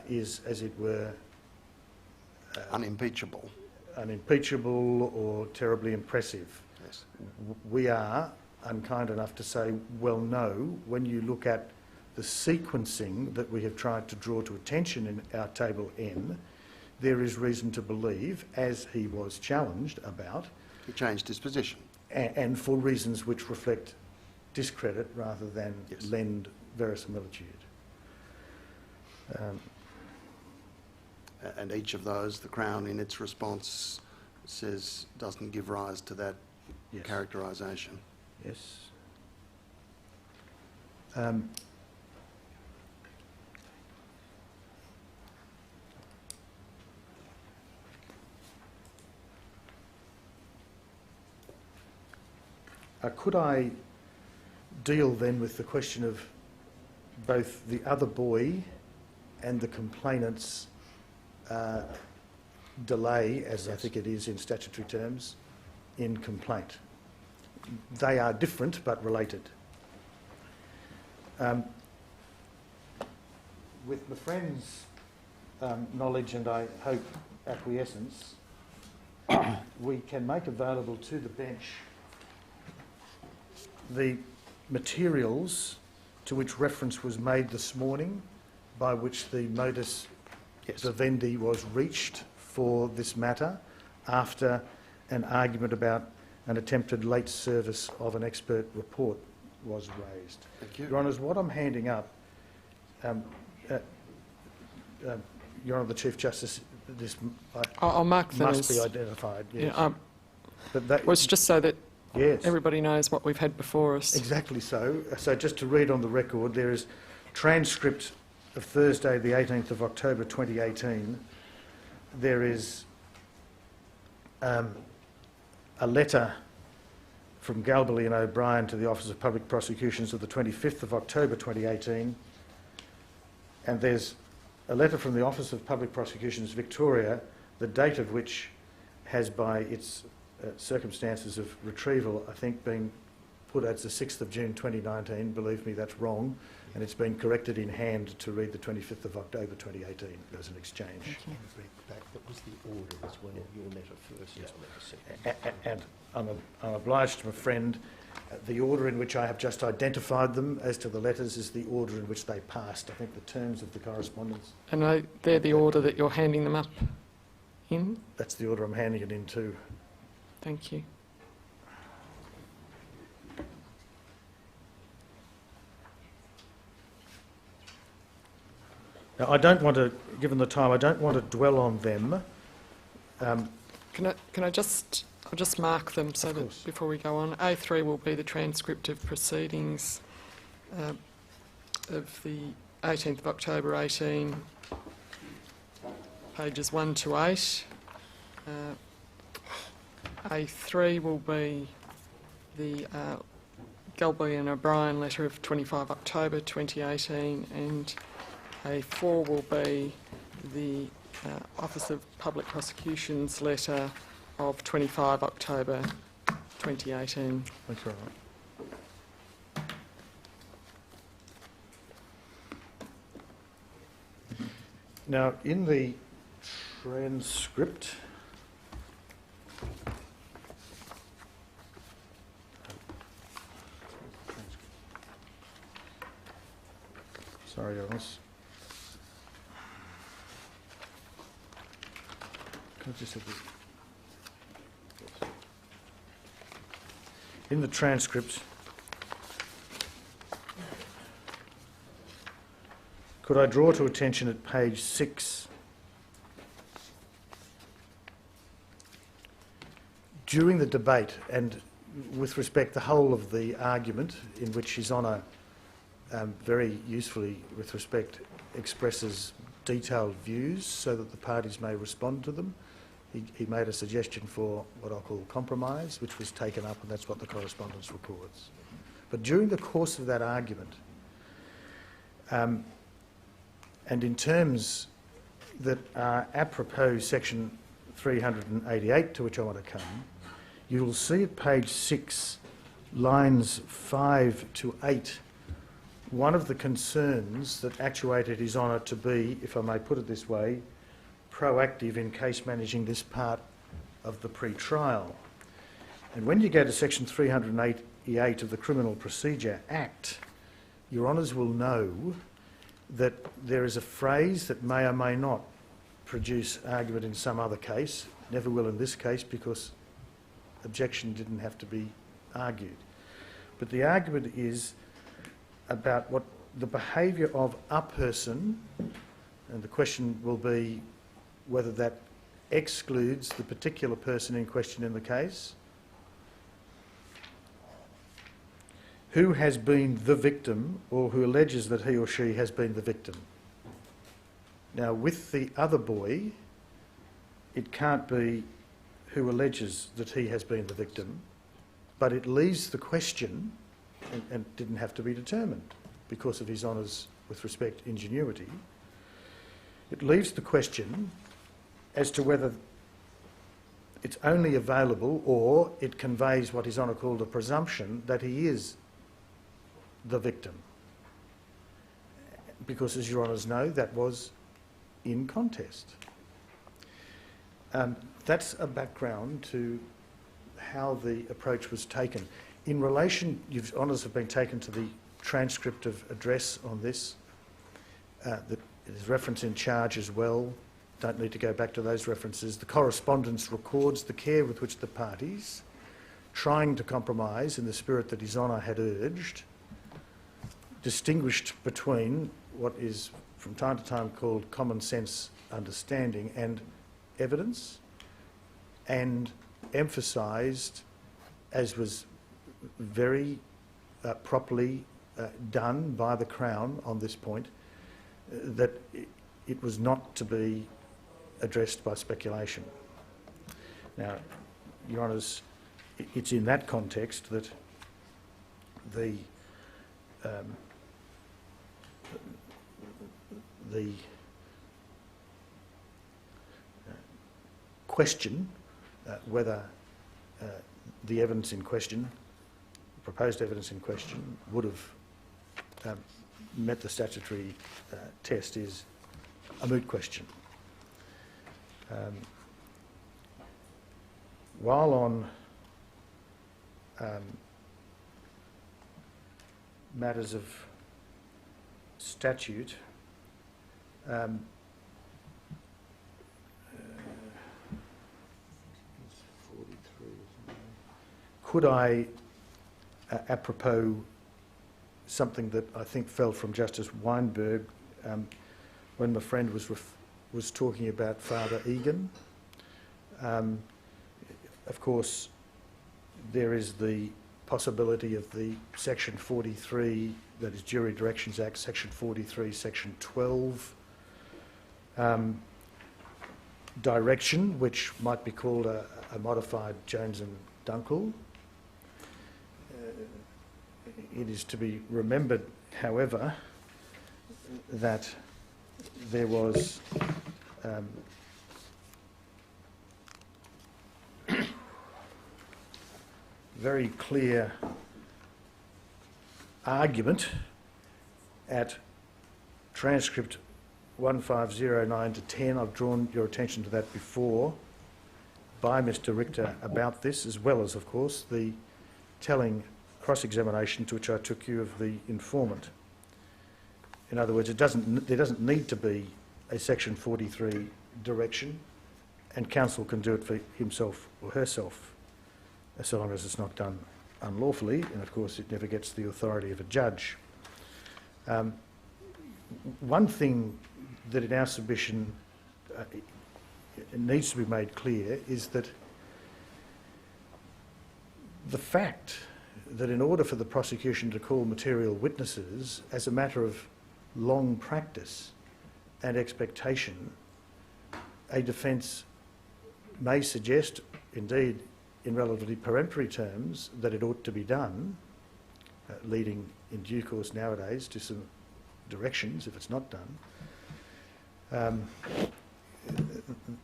E: is, as it were,
C: Unimpeachable.
E: unimpeachable or terribly impressive.
C: Yes.
E: We are unkind enough to say, well, no, when you look at the sequencing that we have tried to draw to attention in our table N, there is reason to believe, as he was challenged about,
C: He changed his position.
E: and for reasons which reflect discredit rather than
C: Yes.
E: lend verisimilitude.
C: And each of those, the Crown in its response says doesn't give rise to that
E: Yes.
C: characterisation.
E: Yes. Could I deal then with the question of both the other boy and the complainant's delay, as I think it is in statutory terms, in complaint? They are different but related. With my friend's knowledge and I hope acquiescence, we can make available to the bench the materials to which reference was made this morning, by which the modus vivendi was reached for this matter after an argument about an attempted late service of an expert report was raised.
C: Thank you.
E: Your Honours, what I'm handing up, Your Honour the Chief Justice, this
A: I'll mark them
E: must
A: as...
E: be identified. Yes.
A: Yeah,
E: But that,
A: well, it's just so that
E: yes.
A: everybody knows what we've had before us.
E: Exactly so. So just to read on the record, there is transcript of Thursday the 18th of October 2018. There is a letter from Galbally and O'Brien to the Office of Public Prosecutions of the 25th of October 2018. And there's a letter from the Office of Public Prosecutions Victoria, the date of which has by its circumstances of retrieval, I think, been put as the 6th of June 2019. Believe me, that's wrong. And it's been corrected in hand to read the 25th of October 2018. There's an exchange.
F: That was the order as well. Your letter first, his letter second.
E: And I'm obliged to my friend. The order in which I have just identified them as to the letters is the order in which they passed. I think the terms of the correspondence.
A: And they're the order that you're handing them up in?
E: That's the order I'm handing it in to.
A: Thank you.
E: Now, I don't want to, given the time, I don't want to dwell on them.
A: Can I just... I'll just mark them so
E: Of
A: that
E: course.
A: before we go on. A3 will be the transcript of proceedings of the 18th of October 18, pages 1 to 8. A3 will be the Galbally and O'Brien letter of 25 October 2018, and A4 will be the Office of Public Prosecutions letter of 25 October 2018.
E: That's all right. Now, in the transcript, sorry, Onus. Can I just have the... In the transcript, could I draw to attention at page 6, during the debate and with respect to the whole of the argument in which His Honour very usefully, with respect, expresses detailed views so that the parties may respond to them, he made a suggestion for what I'll call compromise, which was taken up, and that's what the correspondence records. But during the course of that argument, and in terms that are apropos section 388, to which I want to come, you will see at page 6, lines 5 to 8, one of the concerns that actuated His Honour to be, if I may put it this way, proactive in case managing this part of the pre-trial. And when you go to section 388 of the Criminal Procedure Act, Your Honours will know that there is a phrase that may or may not produce argument in some other case, never will in this case because objection didn't have to be argued. But the argument is about what the behaviour of a person, and the question will be whether that excludes the particular person in question in the case, who has been the victim or who alleges that he or she has been the victim. Now, with the other boy, it can't be who alleges that he has been the victim, but it leaves the question, and didn't have to be determined because of His Honour's, with respect, ingenuity, it leaves the question as to whether it's only available or it conveys what His Honour called a presumption that he is the victim. Because, as Your Honours know, that was in contest. That's a background to how the approach was taken. In relation, Your Honours have been taken to the transcript of address on this. There's reference in charge as well. Don't need to go back to those references. The correspondence records the care with which the parties, trying to compromise in the spirit that His Honour had urged, distinguished between what is from time to time called common sense understanding and evidence, and emphasised, as was very properly done by the Crown on this point, that it was not to be addressed by speculation. Now, Your Honours, it's in that context that the question whether the evidence in question, proposed evidence in question, would have met the statutory test is a moot question. While on matters of statute, could I, apropos something that I think fell from Justice Weinberg when my friend was talking about Father Egan. Of course, there is the possibility of the Section 43, that is Jury Directions Act, Section 43, Section 12, direction, which might be called a modified Jones and Dunkel. It is to be remembered, however, that there was very clear argument at transcript 1509 to 10. I've drawn your attention to that before by Mr. Richter about this, as well as, of course, the telling cross-examination to which I took you of the informant. In other words, there doesn't need to be a Section 43 direction, and counsel can do it for himself or herself, so long as it's not done unlawfully, and of course it never gets the authority of a judge. One thing that in our submission needs to be made clear is that the fact that in order for the prosecution to call material witnesses, as a matter of long practice and expectation, a defence may suggest, indeed, in relatively peremptory terms, that it ought to be done, leading in due course nowadays to some directions if it's not done.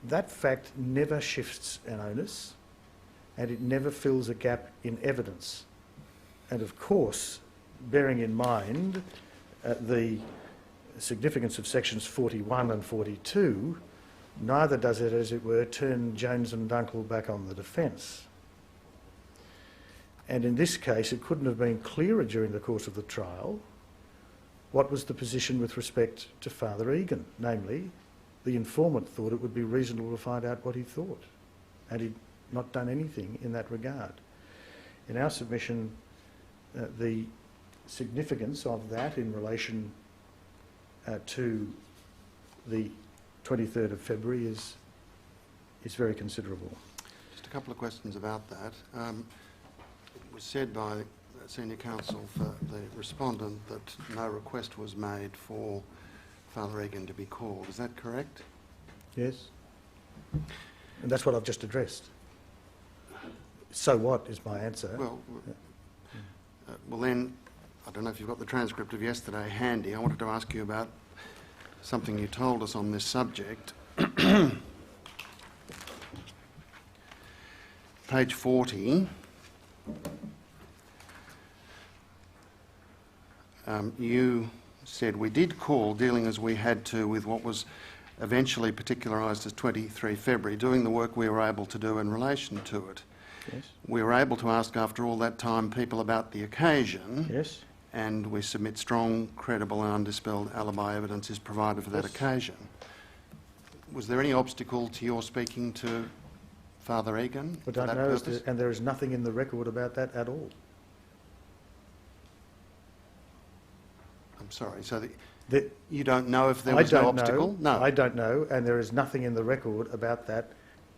E: That fact never shifts an onus, and it never fills a gap in evidence. And of course, bearing in mind the significance of sections 41 and 42, neither does it, as it were, turn Jones and Dunkel back on the defence. And in this case, it couldn't have been clearer during the course of the trial what was the position with respect to Father Regan, namely, the informant thought it would be reasonable to find out what he thought, and he'd not done anything in that regard. In our submission, the significance of that in relation to the 23rd of February is very considerable.
C: Just a couple of questions about that. It was said by Senior Counsel for the respondent that no request was made for Father Regan to be called. Is that correct?
E: Yes. And that's what I've just addressed. So what is my answer?
C: Well, well then, I don't know if you've got the transcript of yesterday handy. I wanted to ask you about something you told us on this subject. Page 40. You said, we did call, dealing as we had to with what was eventually particularised as 23 February, doing the work we were able to do in relation to it.
E: Yes.
C: We were able to ask after all that time people about the occasion.
E: Yes.
C: And we submit strong, credible and undispelled alibi evidence is provided for that occasion. Was there any obstacle to your speaking to Father Regan for that purpose?
E: And there is nothing in the record about that at all.
C: I'm sorry, so you don't know if there was no obstacle?
E: No. I don't know, and there is nothing in the record about that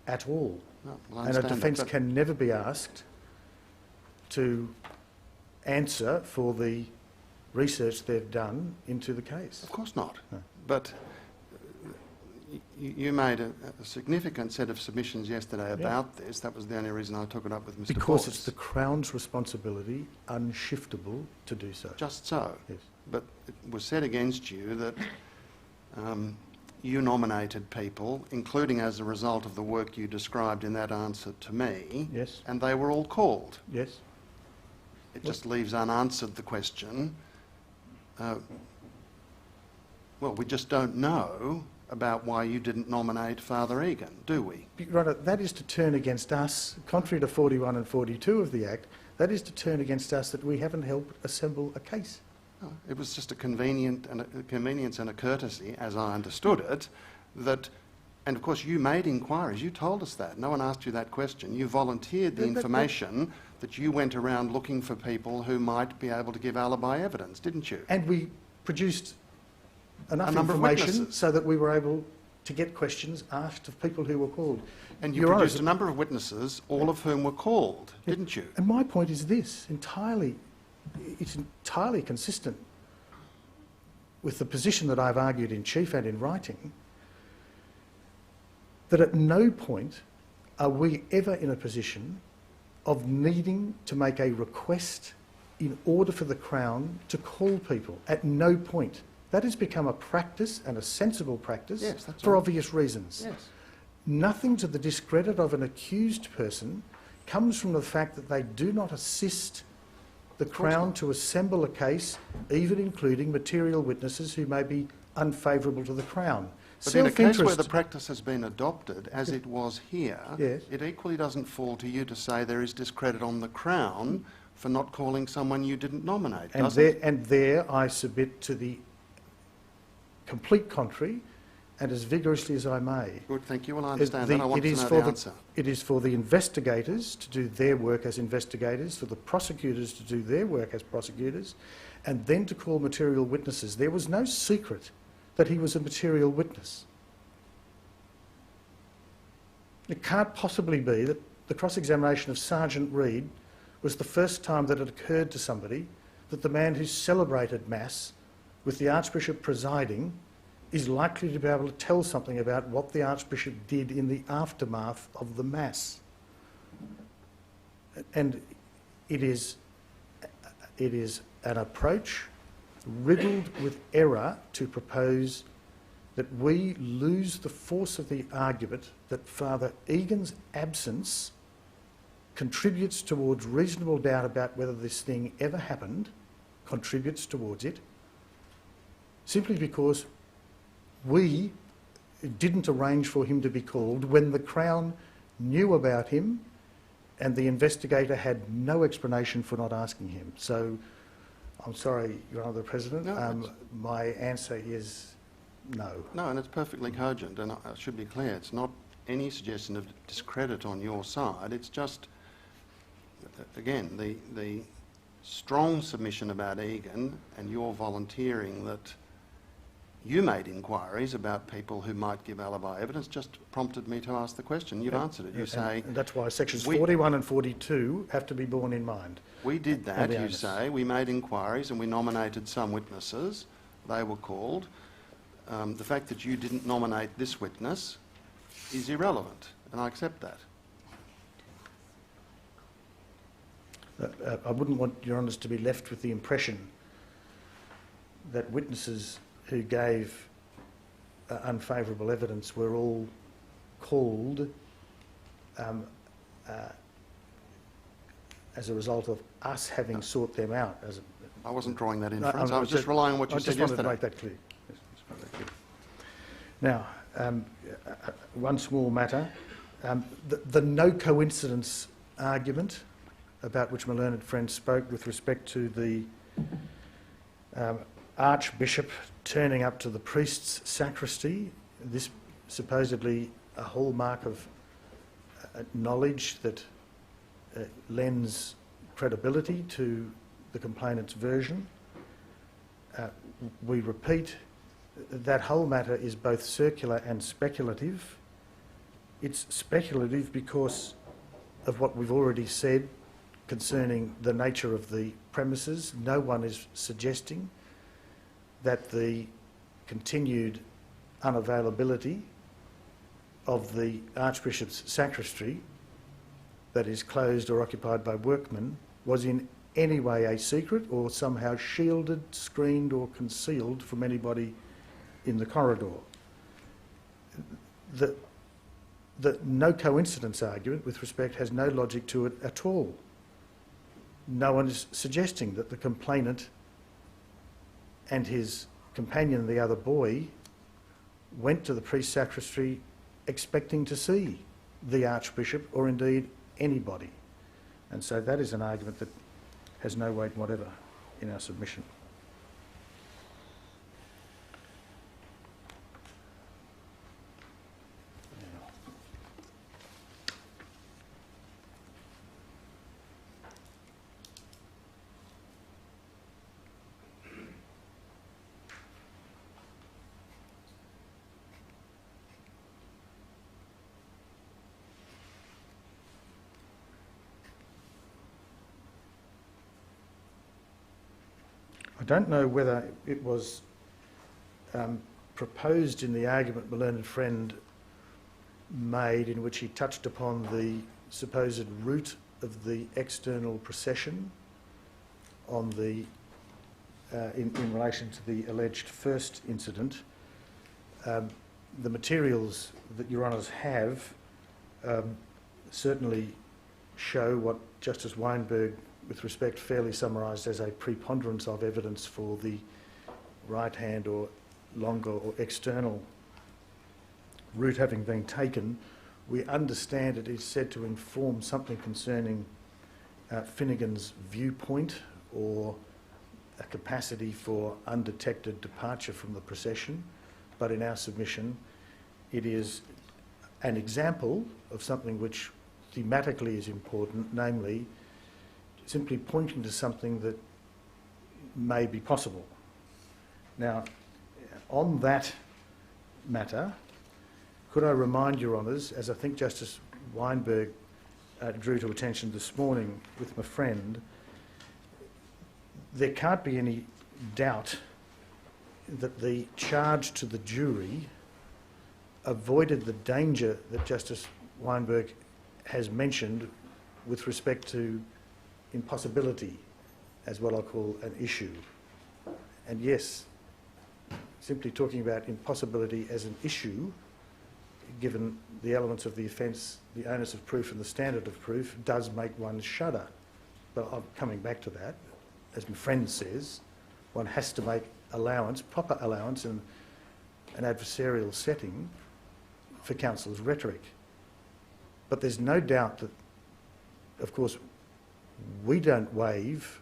E: at all.
C: No, well, I
E: and a
C: understand
E: defence
C: that,
E: can never be asked to answer for the research they've done into the case.
C: Of course not.
E: No.
C: But you made a significant set of submissions yesterday about this. That was the only reason I took it up with Mr.
E: Because
C: Boyce.
E: it's the Crown's responsibility, unshiftable, to do so.
C: Just so.
E: Yes.
C: But it was said against you that you nominated people, including as a result of the work you described in that answer to me.
E: Yes.
C: And they were all called.
E: Yes.
C: It just leaves unanswered the question. Well, we just don't know about why you didn't nominate Father Regan, do we?
E: Your Honour, that is to turn against us, contrary to 41 and 42 of the Act, that is to turn against us that we haven't helped assemble a case.
C: No, it was just a convenience and a courtesy, as I understood it, that, and of course you made inquiries, you told us that, no one asked you that question. You volunteered the information that you went around looking for people who might be able to give alibi evidence, didn't you?
E: And we produced enough
C: number of
E: information
C: witnesses.
E: so that we were able to get questions asked of people who were called.
C: And you produced a number of witnesses, all of whom were called, didn't you?
E: And my point is this, it's entirely consistent with the position that I've argued in chief and in writing, that at no point are we ever in a position of needing to make a request in order for the Crown to call people. At no point. That has become a practice, and a sensible practice, for obvious reasons.
C: Yes.
E: Nothing to the discredit of an accused person comes from the fact that they do not assist the Crown to assemble a case, even including material witnesses who may be unfavourable to the Crown.
C: But in a case where the practice has been adopted, as it was here,
E: yes,
C: it equally doesn't fall to you to say there is discredit on the Crown for not calling someone you didn't nominate, does it?
E: And there I submit to the complete contrary, and as vigorously as I may.
C: Good, thank you. Well, I understand that. I want to know the answer.
E: It is for the investigators to do their work as investigators, for the prosecutors to do their work as prosecutors, and then to call material witnesses. There was no secret that he was a material witness. It can't possibly be that the cross-examination of Sergeant Reed was the first time that it occurred to somebody that the man who celebrated Mass with the Archbishop presiding is likely to be able to tell something about what the Archbishop did in the aftermath of the Mass. And it is an approach riddled with error to propose that we lose the force of the argument that Father Egan's absence contributes towards reasonable doubt about whether this thing ever happened, contributes towards it, simply because we didn't arrange for him to be called when the Crown knew about him and the investigator had no explanation for not asking him. So, I'm sorry, Your Honour the President, my answer is no.
C: No, and it's perfectly cogent, and I should be clear, it's not any suggestion of discredit on your side, it's just, again, the strong submission about Egan and your volunteering that you made inquiries about people who might give alibi evidence just prompted me to ask the question. You've answered it. You say...
E: And that's why sections 41 and 42 have to be borne in mind.
C: We did that, you say. We made inquiries and we nominated some witnesses. They were called. The fact that you didn't nominate this witness is irrelevant, and I accept that.
E: I wouldn't want Your Honours to be left with the impression that witnesses who gave unfavourable evidence were all called as a result of us having sought them out.
C: I wasn't drawing that inference. I was just relying on what you said yesterday.
E: I just wanted to make that clear. Yes, just make that clear. Now, one small matter. The no coincidence argument about which my learned friend spoke with respect to the Archbishop turning up to the priest's sacristy, this supposedly a hallmark of knowledge that lends credibility to the complainant's version. We repeat, that whole matter is both circular and speculative. It's speculative because of what we've already said concerning the nature of the premises. No one is suggesting that the continued unavailability of the Archbishop's sacristy that is closed or occupied by workmen was in any way a secret or somehow shielded, screened or concealed from anybody in the corridor. The no coincidence argument with respect has no logic to it at all. No one is suggesting that the complainant and his companion, the other boy, went to the priest's sacristy expecting to see the Archbishop or indeed anybody. And so that is an argument that has no weight whatever in our submission. I don't know whether it was proposed in the argument my learned friend made in which he touched upon the supposed root of the external procession on the, in relation to the alleged first incident. The materials that Your Honours have certainly show what Justice Weinberg with respect fairly summarised as a preponderance of evidence for the right-hand or longer or external route having been taken. We understand it is said to inform something concerning Finnegans' viewpoint or a capacity for undetected departure from the procession, but in our submission it is an example of something which thematically is important, namely simply pointing to something that may be possible. Now, on that matter, could I remind Your Honours, as I think Justice Weinberg drew to attention this morning with my friend, there can't be any doubt that the charge to the jury avoided the danger that Justice Weinberg has mentioned with respect to impossibility as what I'll call an issue. And yes, simply talking about impossibility as an issue, given the elements of the offence, the onus of proof and the standard of proof, does make one shudder. But I'm coming back to that. As my friend says, one has to make allowance, proper allowance in an adversarial setting for counsel's rhetoric. But there's no doubt that, of course, we don't waive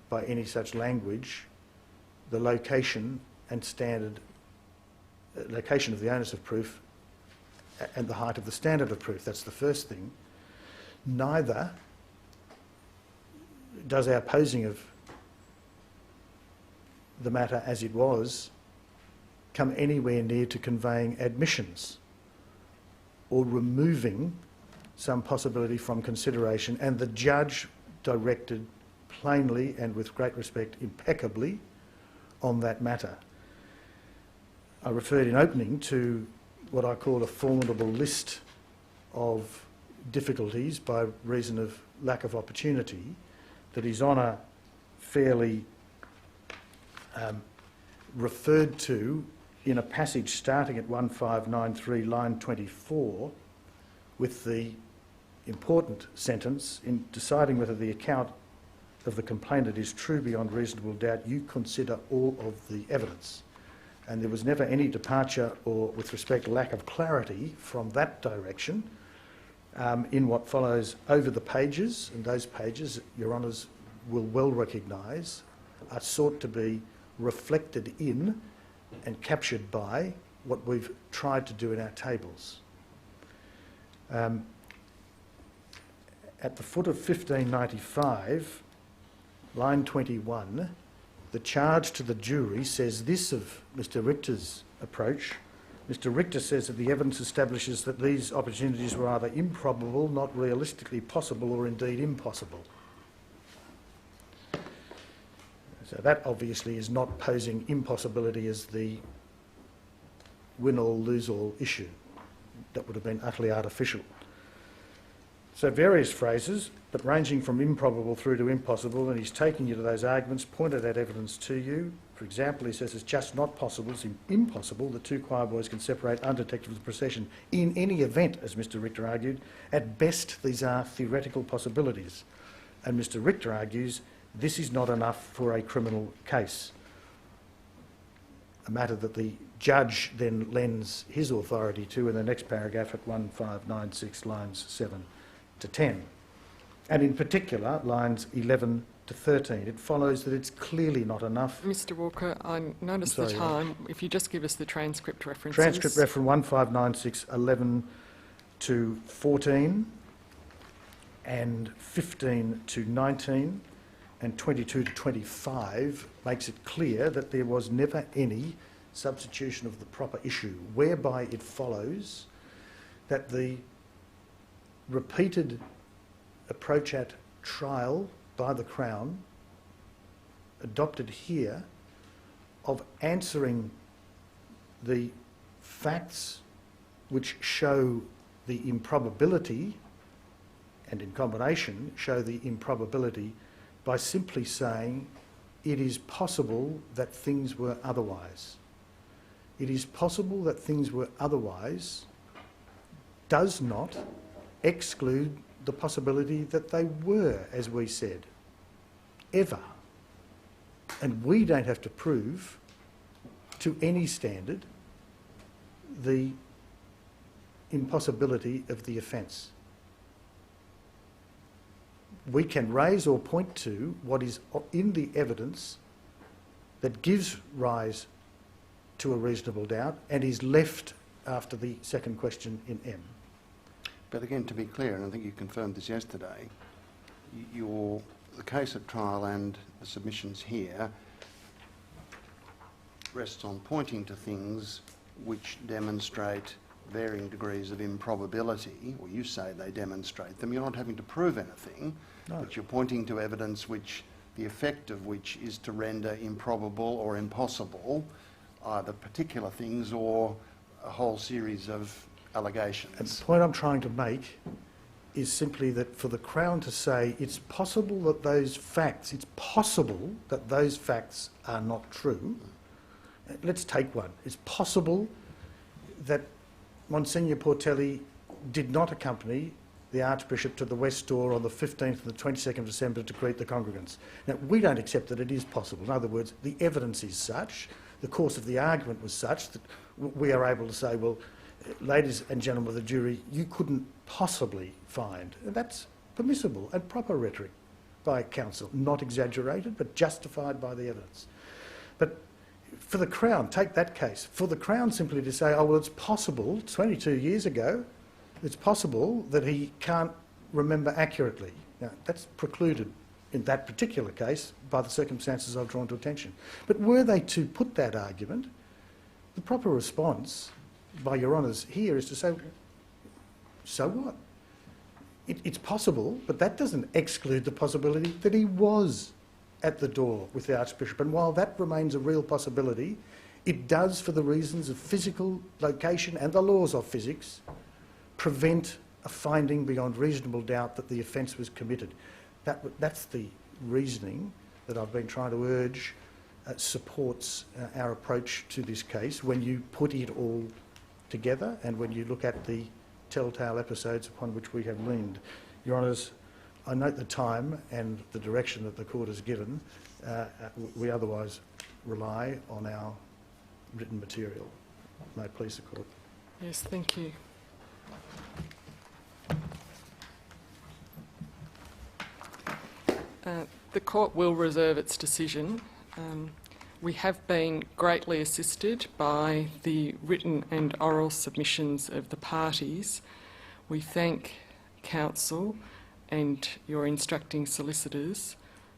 E: by any such language the location and standard, location of the onus of proof and the height of the standard of proof. That's the first thing. Neither does our posing of the matter as it was come anywhere near to conveying admissions or removing some possibility from consideration, and the judge directed plainly and with great respect, impeccably, on that matter. I referred in opening to what I call a formidable list of difficulties by reason of lack of opportunity that His Honour fairly referred to in a passage starting at 1593, line 24, with the important sentence, in deciding whether the account of the complainant is true beyond reasonable doubt, you consider all of the evidence. And there was never any departure or, with respect, lack of clarity from that direction in what follows over the pages, and those pages, Your Honours will well recognise, are sought to be reflected in and captured by what we've tried to do in our tables. At the foot of 1595, line 21, the charge to the jury says this of Mr. Richter's approach. Mr. Richter says that the evidence establishes that these opportunities were either improbable, not realistically possible, or indeed impossible. So that obviously is not posing impossibility as the win-all, lose-all issue. That would have been utterly artificial. So various phrases, but ranging from improbable through to impossible, and he's taking you to those arguments, pointed that evidence to you. For example, he says it's just not possible, it's impossible that two choir boys can separate undetected from the procession in any event, as Mr. Richter argued. At best, these are theoretical possibilities. And Mr. Richter argues this is not enough for a criminal case, a matter that the judge then lends his authority to in the next paragraph at 1596, lines 7 to 10. And in particular, lines 11 to 13. It follows that it's clearly not enough.
A: Mr. Walker, I noticed the time. If you just give us the transcript references.
E: Transcript reference 1596, 11 to 14, and 15 to 19, and 22 to 25 makes it clear that there was never any substitution of the proper issue, whereby it follows that the repeated approach at trial by the Crown, adopted here, of answering the facts which show the improbability, and in combination show the improbability, by simply saying it is possible that things were otherwise. It is possible that things were otherwise does not exclude the possibility that they were, as we said, ever. And we don't have to prove to any standard the impossibility of the offence. We can raise or point to what is in the evidence that gives rise to a reasonable doubt and is left after the second question in M.
C: But again, to be clear, and I think you confirmed this yesterday, the case at trial and the submissions here rests on pointing to things which demonstrate varying degrees of improbability, or you say they demonstrate them. You're not having to prove anything, no, but you're pointing to evidence which the effect of which is to render improbable or impossible either particular things or a whole series of allegations.
E: And the point I'm trying to make is simply that for the Crown to say it's possible that those facts are not true. Let's take one. It's possible that Monsignor Portelli did not accompany the Archbishop to the West Door on the 15th and the 22nd of December to greet the congregants. Now, we don't accept that it is possible. In other words, the evidence is such, the course of the argument was such that we are able to say, well, ladies and gentlemen of the jury, you couldn't possibly find. And that's permissible and proper rhetoric by counsel, not exaggerated, but justified by the evidence. But for the Crown, take that case, for the Crown simply to say, oh, well, it's possible, 22 years ago, it's possible that he can't remember accurately. Now, that's precluded in that particular case by the circumstances I've drawn to attention. But were they to put that argument, the proper response by Your Honours here is to say, so what? It's possible, but that doesn't exclude the possibility that he was at the door with the Archbishop. And while that remains a real possibility, it does, for the reasons of physical location and the laws of physics, prevent a finding beyond reasonable doubt that the offence was committed. That's the reasoning that I've been trying to urge supports our approach to this case when you put it all together and when you look at the telltale episodes upon which we have leaned. Your Honours, I note the time and the direction that the Court has given. We otherwise rely on our written material. May it please the Court.
A: Yes, thank you. The Court will reserve its decision. We have been greatly assisted by the written and oral submissions of the parties. We thank Counsel and your instructing solicitors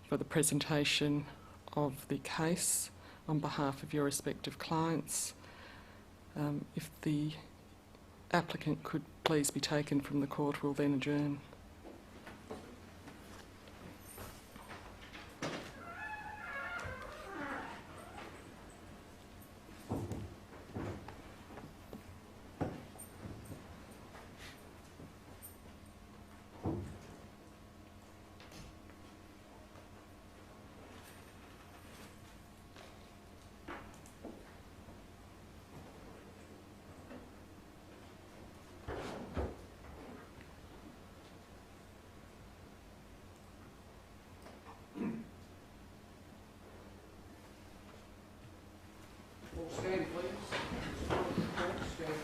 A: for the presentation of the case on behalf of your respective clients. If the applicant could please be taken from the Court, we'll then adjourn.
C: Stand, please. Stand.